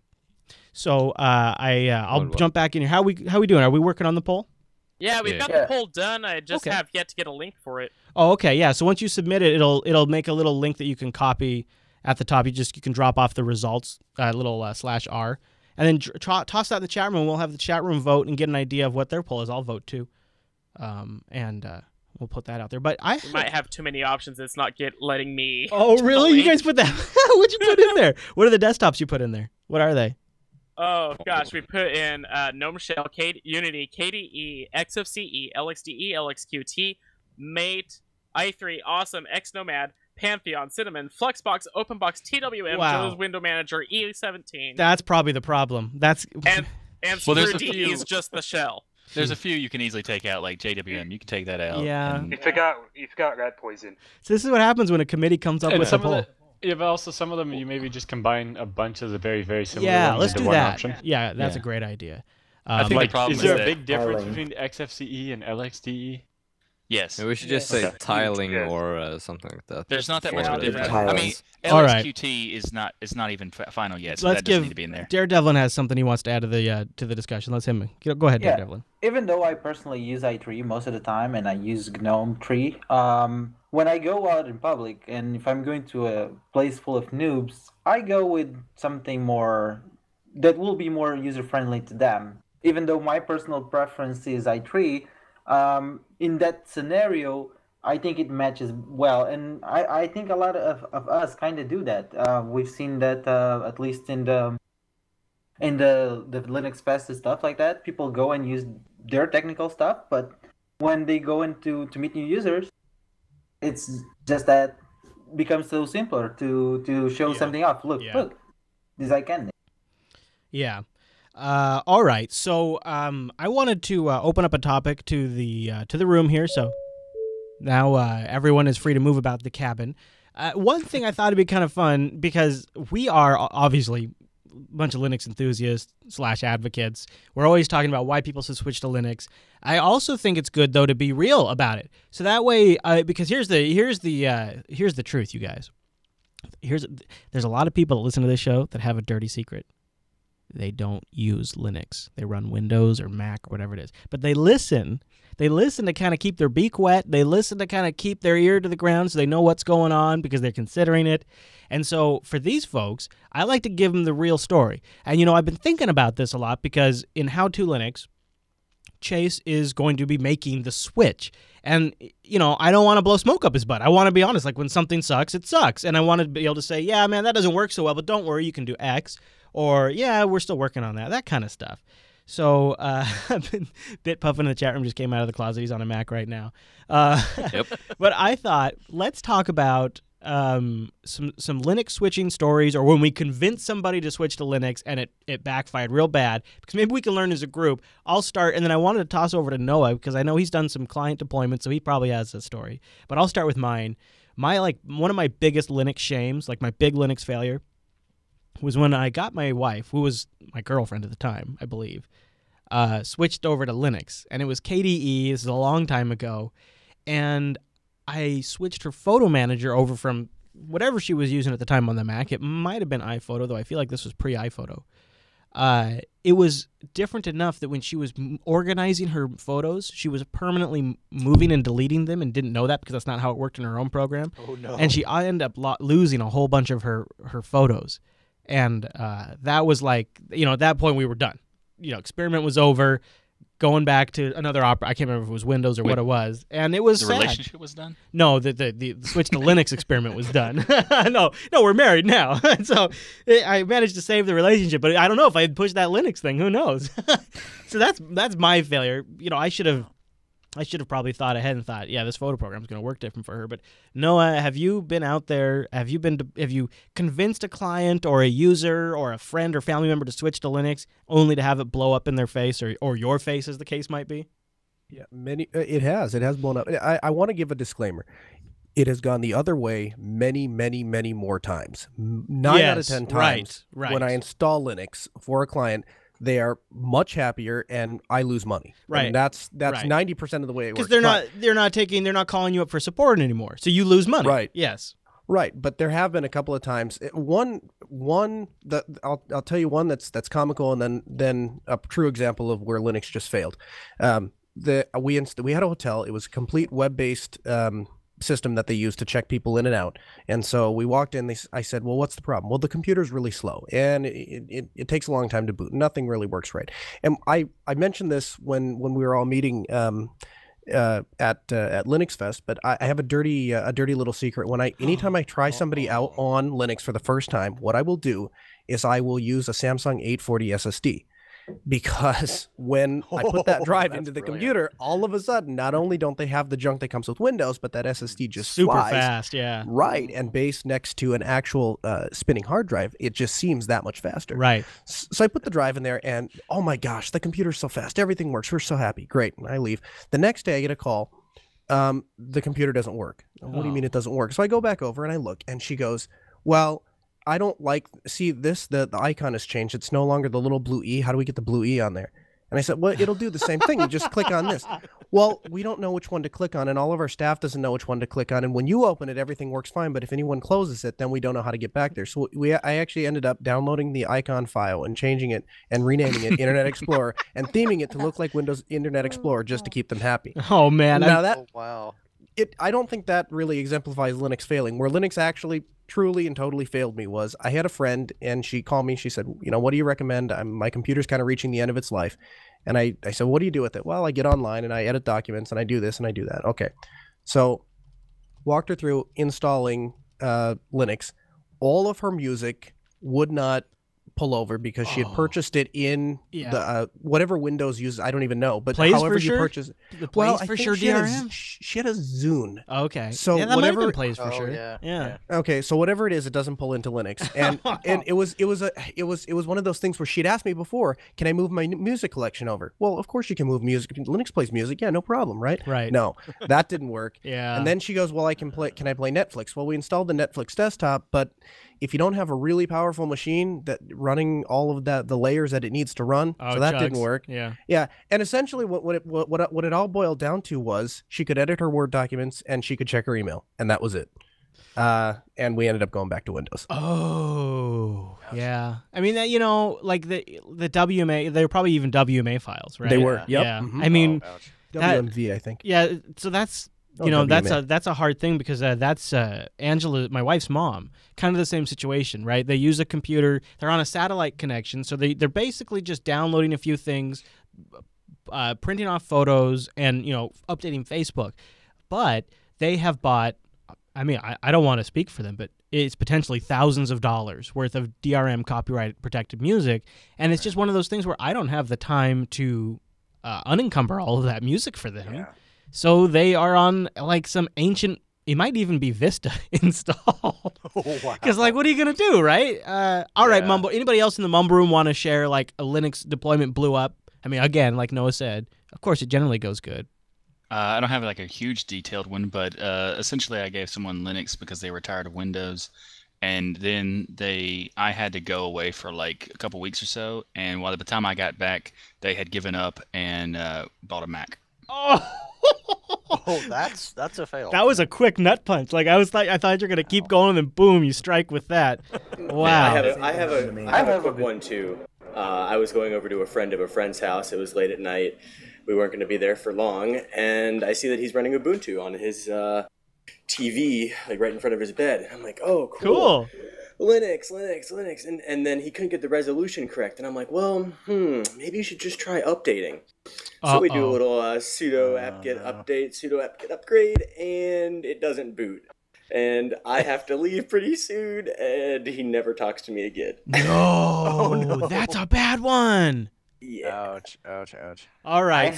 So I'll jump back in here. How we doing? Are we working on the poll? Yeah, we've got the poll done. I just have yet to get a link for it. Oh, okay. Yeah. So once you submit it, it'll make a little link that you can copy at the top. You can drop off the results, little /R, and then toss that in the chat room. We'll have the chat room vote and get an idea of what their poll is. I'll vote too, and we'll put that out there. But we might have too many options. It's not letting me. Oh, really? You guys put that? What'd you put in there? What are the desktops you put in there? What are they? Oh gosh, we put in GNOME Shell, Unity, KDE, XFCE, LXDE, LXQT, Mate, i3, Awesome, XNomad, Pantheon, Cinnamon, Fluxbox, OpenBox, TWM, Wow. Joe's Window Manager, E17. That's probably the problem. And Well, there's a ScrewD few- is just the shell. There's a few you can easily take out, like JWM. You can take that out. Yeah. and- You forgot rat poison. So this is what happens when a committee comes up And with a some poll. of the, yeah, but also some of them you maybe just combine a bunch of the very, very similar Yeah, ones let's into do one that. option. Yeah, that's Yeah. a great idea. I think the problem is there a big difference between XFCE and LXDE? Yes. Maybe we should just say tiling or something like that. There's not that much of a difference. I mean, LXQT is not even final yet, so that doesn't need to be in there. Daredevil has something he wants to add to the discussion. Let's him go ahead, Daredevil. Even though I personally use i3 most of the time, and I use GNOME tree, when I go out in public, and if I'm going to a place full of noobs, I go with something more that will be more user friendly to them. Even though my personal preference is i3. In that scenario, I think it matches well, and I think a lot of us kind of do that. We've seen that at least in the Linux Fest and stuff like that. People go and use their technical stuff, but when they go to meet new users, it's just that becomes so simpler to show something off. Look, this I can. Yeah. All right, so I wanted to open up a topic to the room here. So now everyone is free to move about the cabin. One thing I thought would be kind of fun, because we are obviously a bunch of Linux enthusiasts / advocates. We're always talking about why people should switch to Linux. I also think it's good though to be real about it. So that way, because here's the truth, you guys. There's a lot of people that listen to this show that have a dirty secret. They don't use Linux. They run Windows or Mac or whatever it is. But they listen. They listen to kind of keep their beak wet. They listen to kind of keep their ear to the ground so they know what's going on because they're considering it. And so for these folks, I like to give them the real story. And, I've been thinking about this a lot because in How to Linux, Chase is going to be making the switch. And, I don't want to blow smoke up his butt. I want to be honest. Like, when something sucks, it sucks. And I want to be able to say, yeah, man, that doesn't work so well, but don't worry, you can do X. Or, yeah, we're still working on that kind of stuff. So, Bit Puffin in the chat room just came out of the closet. He's on a Mac right now. Yep. But I thought, let's talk about some Linux switching stories, or when we convince somebody to switch to Linux and it backfired real bad, because maybe we can learn as a group. I'll start, and then I wanted to toss over to Noah, because I know he's done some client deployments, so he probably has a story. But I'll start with mine. One of my biggest Linux shames, like my big Linux failure, was when I got my wife, who was my girlfriend at the time, I believe, switched over to Linux. And it was KDE. This is a long time ago. And I switched her photo manager over from whatever she was using at the time on the Mac. It might have been iPhoto, though I feel like this was pre-iPhoto. It was different enough that when she was organizing her photos, she was permanently moving and deleting them and didn't know that because that's not how it worked in her own program. Oh, no. And I ended up losing a whole bunch of her photos. And that was like, at that point we were done. Experiment was over. Going back to another I can't remember if it was Windows or what it was. And it was the sad. Relationship was done? No, the switch to Linux experiment was done. No, we're married now. And so I managed to save the relationship. But I don't know if I had pushed that Linux thing. Who knows? So that's my failure. I should have probably thought ahead and thought, yeah, this photo program is going to work different for her. But Noah, have you been out there? Have you convinced a client or a user or a friend or family member to switch to Linux only to have it blow up in their face or your face, as the case might be? Yeah, it has blown up. I want to give a disclaimer. It has gone the other way many, many, many more times. 9 out of 10 times when I install Linux for a client, they are much happier, and I lose money. Right, and that's 90% of the way it works. Because they're not calling you up for support anymore, so you lose money. Right. Yes. Right, but there have been a couple of times. One that I'll tell you one that's comical, and then a true example of where Linux just failed. We had a hotel. It was a complete web-based system that they use to check people in and out. And so we walked in, I said, well, what's the problem? Well, the computer's really slow and it takes a long time to boot. Nothing really works right. And I mentioned this when we were all meeting at Linux Fest, but I have a dirty little secret. Anytime I try somebody out on Linux for the first time, what I will do is I will use a Samsung 840 SSD. Because when I put that drive into the computer, all of a sudden, not only don't they have the junk that comes with Windows, but that SSD just super flies, fast, yeah. Right, and based next to an actual spinning hard drive, it just seems that much faster. Right. So I put the drive in there, and oh my gosh, the computer's so fast. Everything works. We're so happy. Great. And I leave. The next day, I get a call. The computer doesn't work. What do you mean it doesn't work? So I go back over, and I look, and she goes, well, I don't like, see this, the icon has changed. It's no longer the little blue E. How do we get the blue E on there? And I said, well, it'll do the same thing. You just click on this. Well, we don't know which one to click on, and all of our staff doesn't know which one to click on. And when you open it, everything works fine. But if anyone closes it, then we don't know how to get back there. So I actually ended up downloading the icon file and changing it and renaming it Internet Explorer and theming it to look like Windows Internet Explorer just to keep them happy. Oh, man. Wow. I don't think that really exemplifies Linux failing. Where Linux actually truly and totally failed me was I had a friend, and she called me. She said, what do you recommend? My computer's kind of reaching the end of its life. And I said, what do you do with it? Well, I get online and I edit documents and I do this and I do that. Okay. So walked her through installing Linux. All of her music would not pull over because she had purchased it in the whatever Windows uses. I don't even know, but Plays however for you sure? purchase it. The Plays for sure DRM? She had a Zune. Okay. So that whatever might have been Plays for sure. Yeah. Okay, so whatever it is, it doesn't pull into Linux, and it was one of those things where she'd asked me before, can I move my music collection over? Well, of course you can move music. Linux plays music, yeah, no problem, right? Right. No, that didn't work. Yeah. And then she goes, well, can I play Netflix? Well, we installed the Netflix desktop, but if you don't have a really powerful machine that running all of the layers that it needs to run, so that didn't work. Yeah. And essentially, what it all boiled down to was she could edit her Word documents and she could check her email, and that was it. And we ended up going back to Windows. Oh, yeah. I mean, like the WMA, they were probably even WMA files, right? They were. Yep. Yeah. Mm-hmm. I mean, WMV, I think. Yeah. So that's. That's a hard thing because that's Angela, my wife's mom, kind of the same situation, right? They use a computer, they're on a satellite connection, so they're basically just downloading a few things, printing off photos, and updating Facebook. But they have bought, I mean, I don't want to speak for them, but it's potentially thousands of dollars worth of DRM copyright protected music, and it's just one of those things where I don't have the time to unencumber all of that music for them. Yeah. So they are on like some ancient, it might even be Vista installed. Because like, what are you going to do, right? All right, Mumble. Anybody else in the Mumble room want to share like a Linux deployment blew up? I mean, again, like Noah said, of course it generally goes good. I don't have like a huge detailed one, but essentially I gave someone Linux because they were tired of Windows. And then I had to go away for like a couple weeks or so. And by the time I got back, they had given up and bought a Mac. Oh, that's a fail. That was a quick nut punch. Like I thought you're gonna keep going, and then boom, you strike with that. Wow. I have a quick one too. I was going over to a friend of a friend's house. It was late at night. We weren't going to be there for long, and I see that he's running Ubuntu on his TV, like right in front of his bed. I'm like, oh, cool. Linux, and then he couldn't get the resolution correct, and I'm like, well, maybe you should just try updating. So we do a little sudo apt-get update, sudo apt-get upgrade, and it doesn't boot. And I have to leave pretty soon, and he never talks to me again. No, that's a bad one. Yeah. Ouch. All right.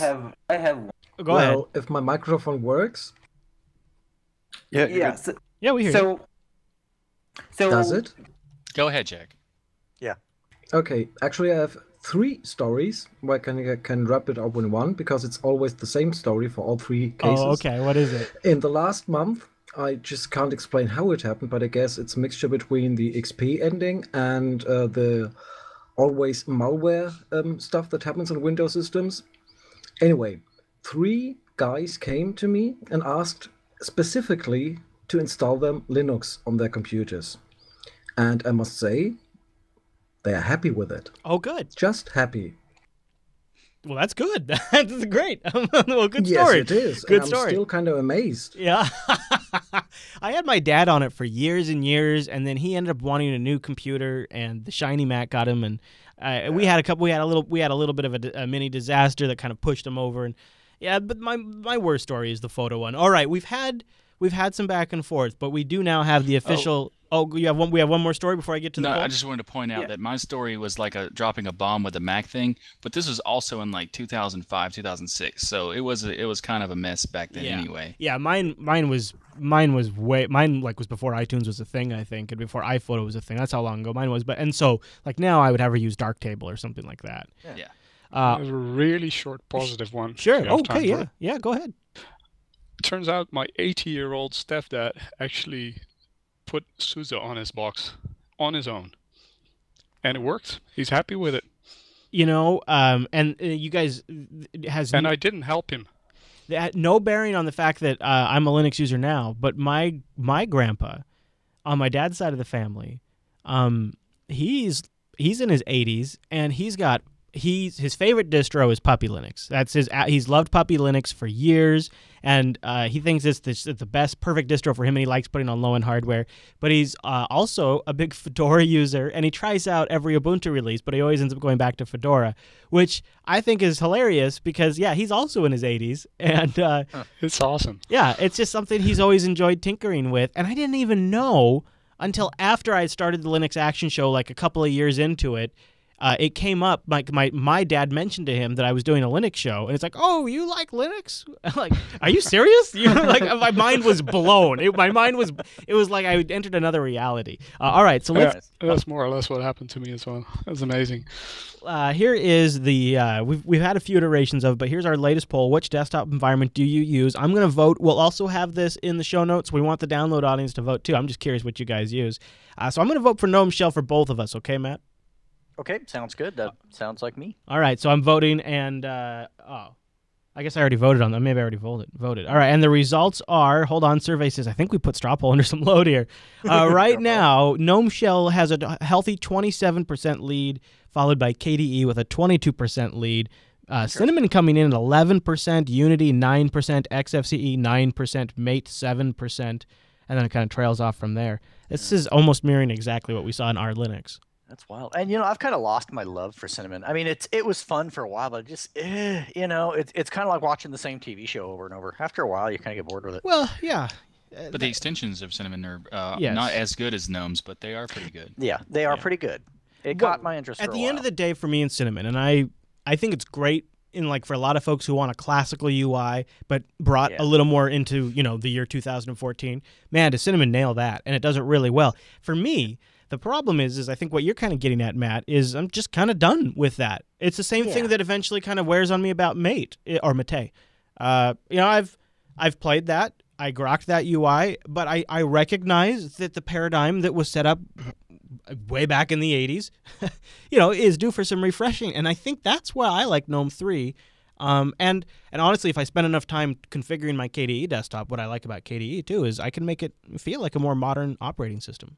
I have. Go ahead. If my microphone works. Yeah. Yeah, we hear you. So does it? Go ahead, Jack. Yeah. Okay. Actually, I have 3 stories where I can wrap it up in one because it's always the same story for all 3 cases. Oh, okay. What is it? In the last month, I just can't explain how it happened, but I guess it's a mixture between the XP ending and the always malware stuff that happens on Windows systems. Anyway, 3 guys came to me and asked specifically to install them Linux on their computers. And I must say, they are happy with it. Oh, good. Just happy. Well, that's good. That's great. Well, good story. Yes, it is. Good and story. I'm still kind of amazed. Yeah. I had my dad on it for years and years, and then he ended up wanting a new computer, and the shiny Mac got him, and we had a little bit of a mini disaster that kind of pushed him over, and yeah. But my worst story is the photo one. All right, we've had some back and forth, but we do now have the official. Oh, you have one. We have one more story before I get to the. No, poll? I just wanted to point out that my story was like dropping a bomb with the Mac thing, but this was also in like 2005, 2006. So it was kind of a mess back then anyway. Yeah, mine was before iTunes was a thing, I think, and before iPhoto was a thing. That's how long ago mine was. But and so like now I would have her use Darktable or something like that. Yeah. There's a really short positive one. Sure. Okay. Yeah. Go ahead. It turns out my 80-year-old stepdad actually put SUSE on his box on his own, and it worked. He's happy with it. You know, and you guys and I didn't help him. That had no bearing on the fact that I'm a Linux user now, but my grandpa, on my dad's side of the family, he's in his 80s, and his favorite distro is Puppy Linux. That's he's loved Puppy Linux for years, and he thinks it's the best, perfect distro for him, and he likes putting on low-end hardware. But he's also a big Fedora user, and he tries out every Ubuntu release, but he always ends up going back to Fedora, which I think is hilarious because, yeah, he's also in his 80s, and it's awesome. Yeah, it's just something he's always enjoyed tinkering with, and I didn't even know until after I started the Linux Action Show, like a couple of years into it. It came up, like my dad mentioned to him that I was doing a Linux show, and it's like, oh, you like Linux? I'm like, are you serious? Like, my mind was blown. It was like I entered another reality. All right, so that's more or less what happened to me as well. That's amazing. Here is the we've had a few iterations of, but here's our latest poll. Which desktop environment do you use? I'm going to vote. We'll also have this in the show notes. We want the download audience to vote too. I'm just curious what you guys use. So I'm going to vote for GNOME Shell for both of us. Okay, Matt? Okay, sounds good. That sounds like me. All right, so I'm voting, and I guess I already voted on that. Maybe I already voted. All right, and the results are, hold on, survey says, I think we put straw poll under some load here. Right now, GNOME Shell has a healthy 27% lead, followed by KDE with a 22% lead. Cinnamon coming in at 11%, Unity 9%, XFCE 9%, Mate 7%, and then it kind of trails off from there. This is almost mirroring exactly what we saw in our Linux. That's wild. And, I've kind of lost my love for Cinnamon. I mean, it was fun for a while, but just, it's kind of like watching the same TV show over and over. After a while, you kind of get bored with it. Well, yeah. But the extensions of Cinnamon are yes. not as good as Gnome's, but they are pretty good. Yeah, they are pretty good. It got my interest at the end of the day for me in Cinnamon, and I think it's great for a lot of folks who want a classical UI, but brought a little more into, the year 2014. Man, does Cinnamon nail that, and it does it really well. For me, the problem is I think what you're kind of getting at, Matt, is I'm just kind of done with that. It's the same thing that eventually kind of wears on me about Mate. I've played that. I grokked that UI, but I recognize that the paradigm that was set up way back in the 80s, is due for some refreshing. And I think that's why I like GNOME 3. And honestly, if I spend enough time configuring my KDE desktop, what I like about KDE, too, is I can make it feel like a more modern operating system.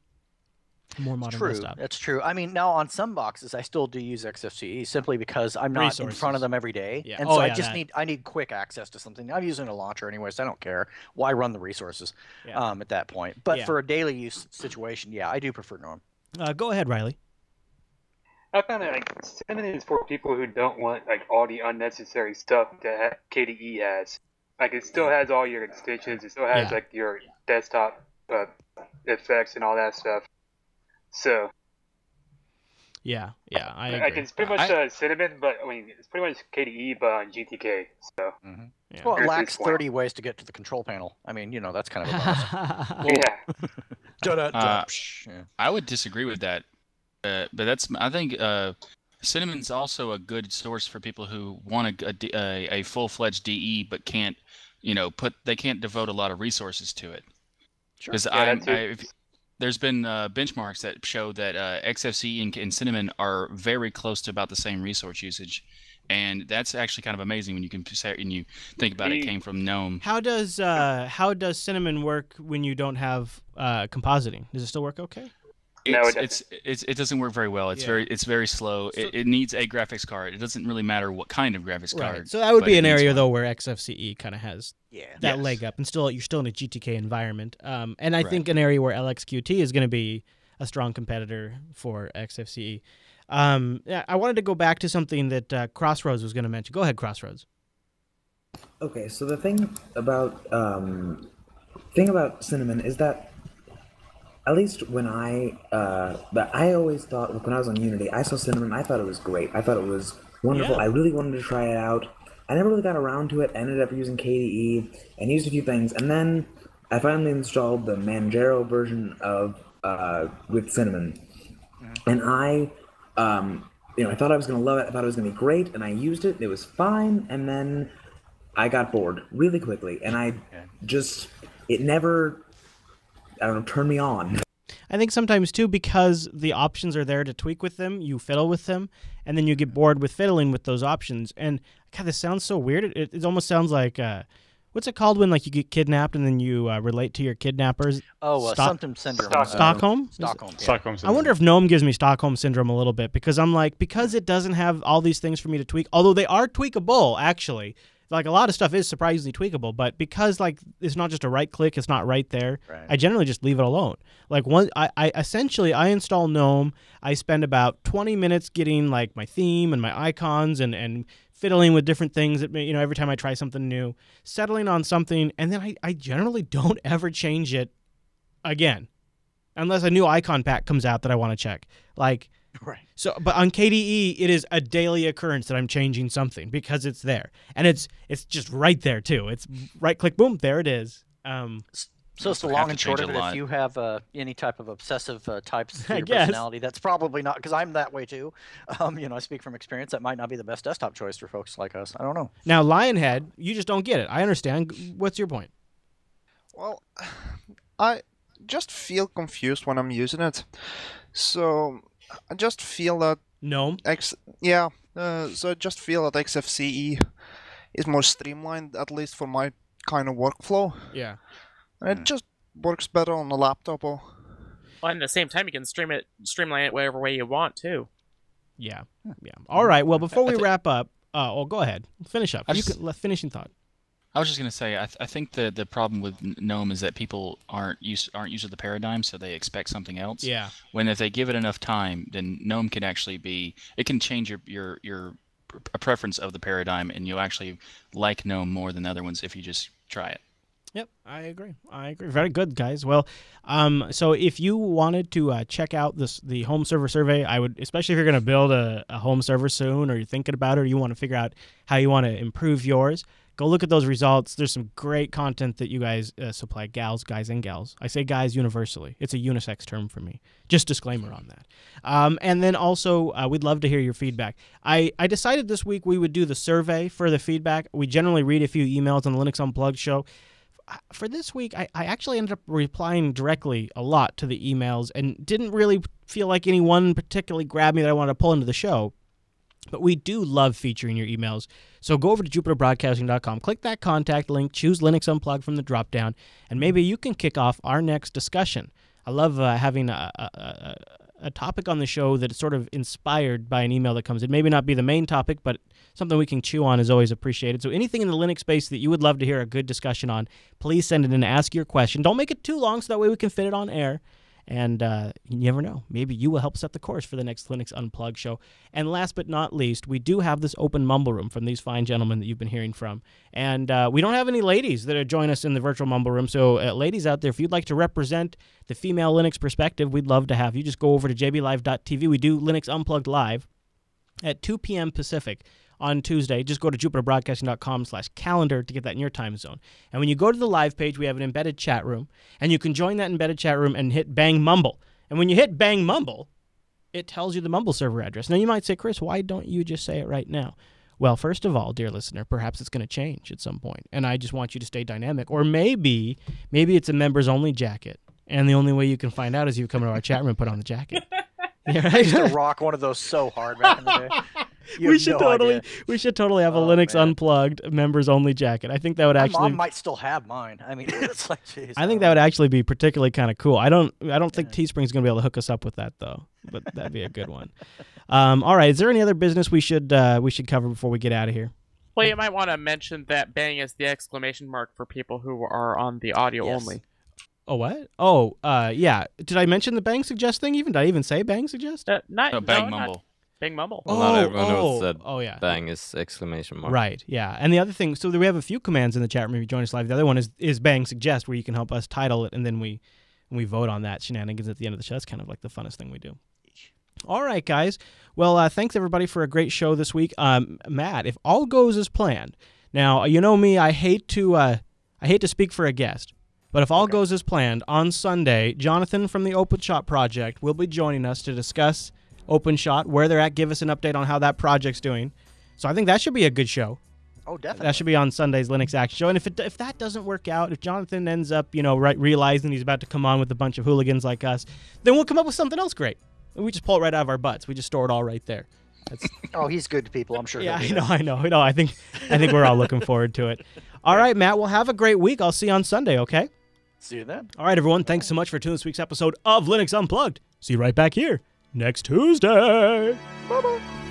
More modern desktop. That's true. I mean, now on some boxes, I still do use XFCE simply because I'm not in front of them every day, and so I need quick access to something. I'm using a launcher anyway, so I don't care. Why run the resources at that point? But for a daily use situation, I do prefer GNOME. Go ahead, Riley. I found that Cinnamon is for people who don't want all the unnecessary stuff that KDE has. It still has all your extensions. It still has your desktop effects and all that stuff. So, I agree. It's pretty much Cinnamon, but it's pretty much KDE, but on GTK. So, well, it lacks 30 ways to get to the control panel. I mean, that's kind of a bonus. I would disagree with that, but I think Cinnamon's also a good source for people who want a full-fledged DE, but can't, they can't devote a lot of resources to it. Sure. Because there's been benchmarks that show that XFCE and Cinnamon are very close to about the same resource usage, and that's actually kind of amazing when you can and you think about it came from GNOME. How does Cinnamon work when you don't have compositing? Does it still work okay? It doesn't work very well. It's very slow. So, it needs a graphics card. It doesn't really matter what kind of graphics card. So that would be an area though where XFCE kind of has that leg up, and you're still in a GTK environment. And I think an area where LXQT is going to be a strong competitor for XFCE. I wanted to go back to something that Crossroads was going to mention. Go ahead, Crossroads. Okay, so the thing about Cinnamon is that, at least when but I always thought, when I was on Unity, I saw Cinnamon, I thought it was great. I thought it was wonderful. I really wanted to try it out. I never really got around to it. I ended up using KDE and used a few things. And then I finally installed the Manjaro version of with Cinnamon. And I thought I was going to love it. I thought it was going to be great. And I used it. It was fine. And then I got bored really quickly. And it never... turned me on. I think sometimes too, because the options are there to tweak with them, you fiddle with them, and then you get bored with fiddling with those options. And God, this sounds so weird. It almost sounds like what's it called when like you get kidnapped and then you relate to your kidnappers? Symptom syndrome. Stockholm. Stockholm. Yeah. Stockholm syndrome. I wonder if GNOME gives me Stockholm syndrome a little bit because I'm like, because it doesn't have all these things for me to tweak, although they are tweakable actually. Like a lot of stuff is surprisingly tweakable, but because like it's not just a right click, it's not right there. Right. I generally just leave it alone. Like I essentially install GNOME. I spend about 20 minutes getting like my theme and my icons and fiddling with different things that, you know, every time I try something new, settling on something, and then I generally don't ever change it again, unless a new icon pack comes out that I want to check. Like. Right. So, but on KDE, it is a daily occurrence that I'm changing something because it's there, and it's just right there too. It's right click, boom, there it is. So it's the long and short of it. If you have any type of obsessive types to your personality, that's probably not, because I'm that way too. You know, I speak from experience. That might not be the best desktop choice for folks like us. I don't know. Now, Lionhead, you just don't get it. I understand. What's your point? Well, I just feel confused when I'm using it. So I just feel that so I just feel that XFCE is more streamlined, at least for my kind of workflow. Yeah. And it just works better on a laptop. Well, and at the same time, you can streamline it whatever way you want too. Yeah. All right. Well, before we wrap up, go ahead, finish up. Finishing thought. I was just going to say, I think the problem with GNOME is that people aren't used to the paradigm, so they expect something else. Yeah. When if they give it enough time, then GNOME can actually it can change your preference of the paradigm, and you'll actually like GNOME more than other ones if you just try it. Yep, I agree. Very good, guys. Well, so if you wanted to check out the home server survey, I would, especially if you're going to build a home server soon, or you're thinking about it, or you want to figure out how you want to improve yours, go look at those results. There's some great content that you guys supply, guys and gals. I say guys universally. It's a unisex term for me. Just disclaimer on that. And then also, we'd love to hear your feedback. I decided this week we would do the survey for the feedback. We generally read a few emails on the Linux Unplugged show. For this week, I actually ended up replying directly a lot to the emails and didn't really feel like any one particularly grabbed me that I wanted to pull into the show. But we do love featuring your emails. So go over to jupiterbroadcasting.com, click that contact link, choose Linux Unplugged from the drop-down, and maybe you can kick off our next discussion. I love having a topic on the show that is sort of inspired by an email that comes in. Maybe not be the main topic, but something we can chew on is always appreciated. So anything in the Linux space that you would love to hear a good discussion on, please send it in and ask your question. Don't make it too long so that way we can fit it on air. And you never know. Maybe you will help set the course for the next Linux Unplugged show. And last but not least, we do have this open mumble room from these fine gentlemen that you've been hearing from. And we don't have any ladies that are joining us in the virtual mumble room. So ladies out there, if you'd like to represent the female Linux perspective, we'd love to have you. Just go over to jblive.tv. We do Linux Unplugged live at 2 p.m. Pacific on Tuesday. Just go to jupiterbroadcasting.com/calendar to get that in your time zone. And when you go to the live page, we have an embedded chat room, and you can join that embedded chat room and hit Bang Mumble. And when you hit Bang Mumble, it tells you the Mumble server address. Now, you might say, Chris, why don't you just say it right now? Well, first of all, dear listener, perhaps it's going to change at some point, and I just want you to stay dynamic. Or maybe it's a members-only jacket, and the only way you can find out is you come to our chat room and put on the jacket. Yeah, right? I used to rock one of those so hard back in the day. We should totally have a Linux Unplugged members only jacket. I think that would actually. My mom might still have mine. I mean, it's like, geez. I think that would actually be particularly kind of cool. I don't think Teespring's going to be able to hook us up with that though, but that'd be a good one. All right, is there any other business we should cover before we get out of here? Well, you might want to mention that bang is the exclamation mark for people who are on the audio only. Oh, what? Oh, yeah. Did I mention the bang suggest thing even? Did I even say bang suggest? Bang mumble. Bang mumble. Well, not everyone knows that yeah. Bang is exclamation mark. Right, yeah. And the other thing, so we have a few commands in the chat room if you join us live. The other one is bang suggest, where you can help us title it, and then we vote on that shenanigans at the end of the show. That's kind of like the funnest thing we do. All right, guys. Well, thanks everybody for a great show this week. Matt, if all goes as planned, now you know me, I hate to speak for a guest, but if all goes as planned, on Sunday, Jonathan from the OpenShot project will be joining us to discuss OpenShot, where they're at, give us an update on how that project's doing. So I think that should be a good show. Oh, definitely. That should be on Sunday's Linux Action Show. And if that doesn't work out, if Jonathan ends up, realizing he's about to come on with a bunch of hooligans like us, then we'll come up with something else great. We just pull it right out of our butts. We just store it all right there. Oh, he's good to people. I'm sure. Yeah, I know. I think we're all looking forward to it. All right, Matt. Well, have a great week. I'll see you on Sunday. Okay. See you then. All right, everyone. Thanks so much for tuning this week's episode of Linux Unplugged. See you right back here next Tuesday. Bye-bye.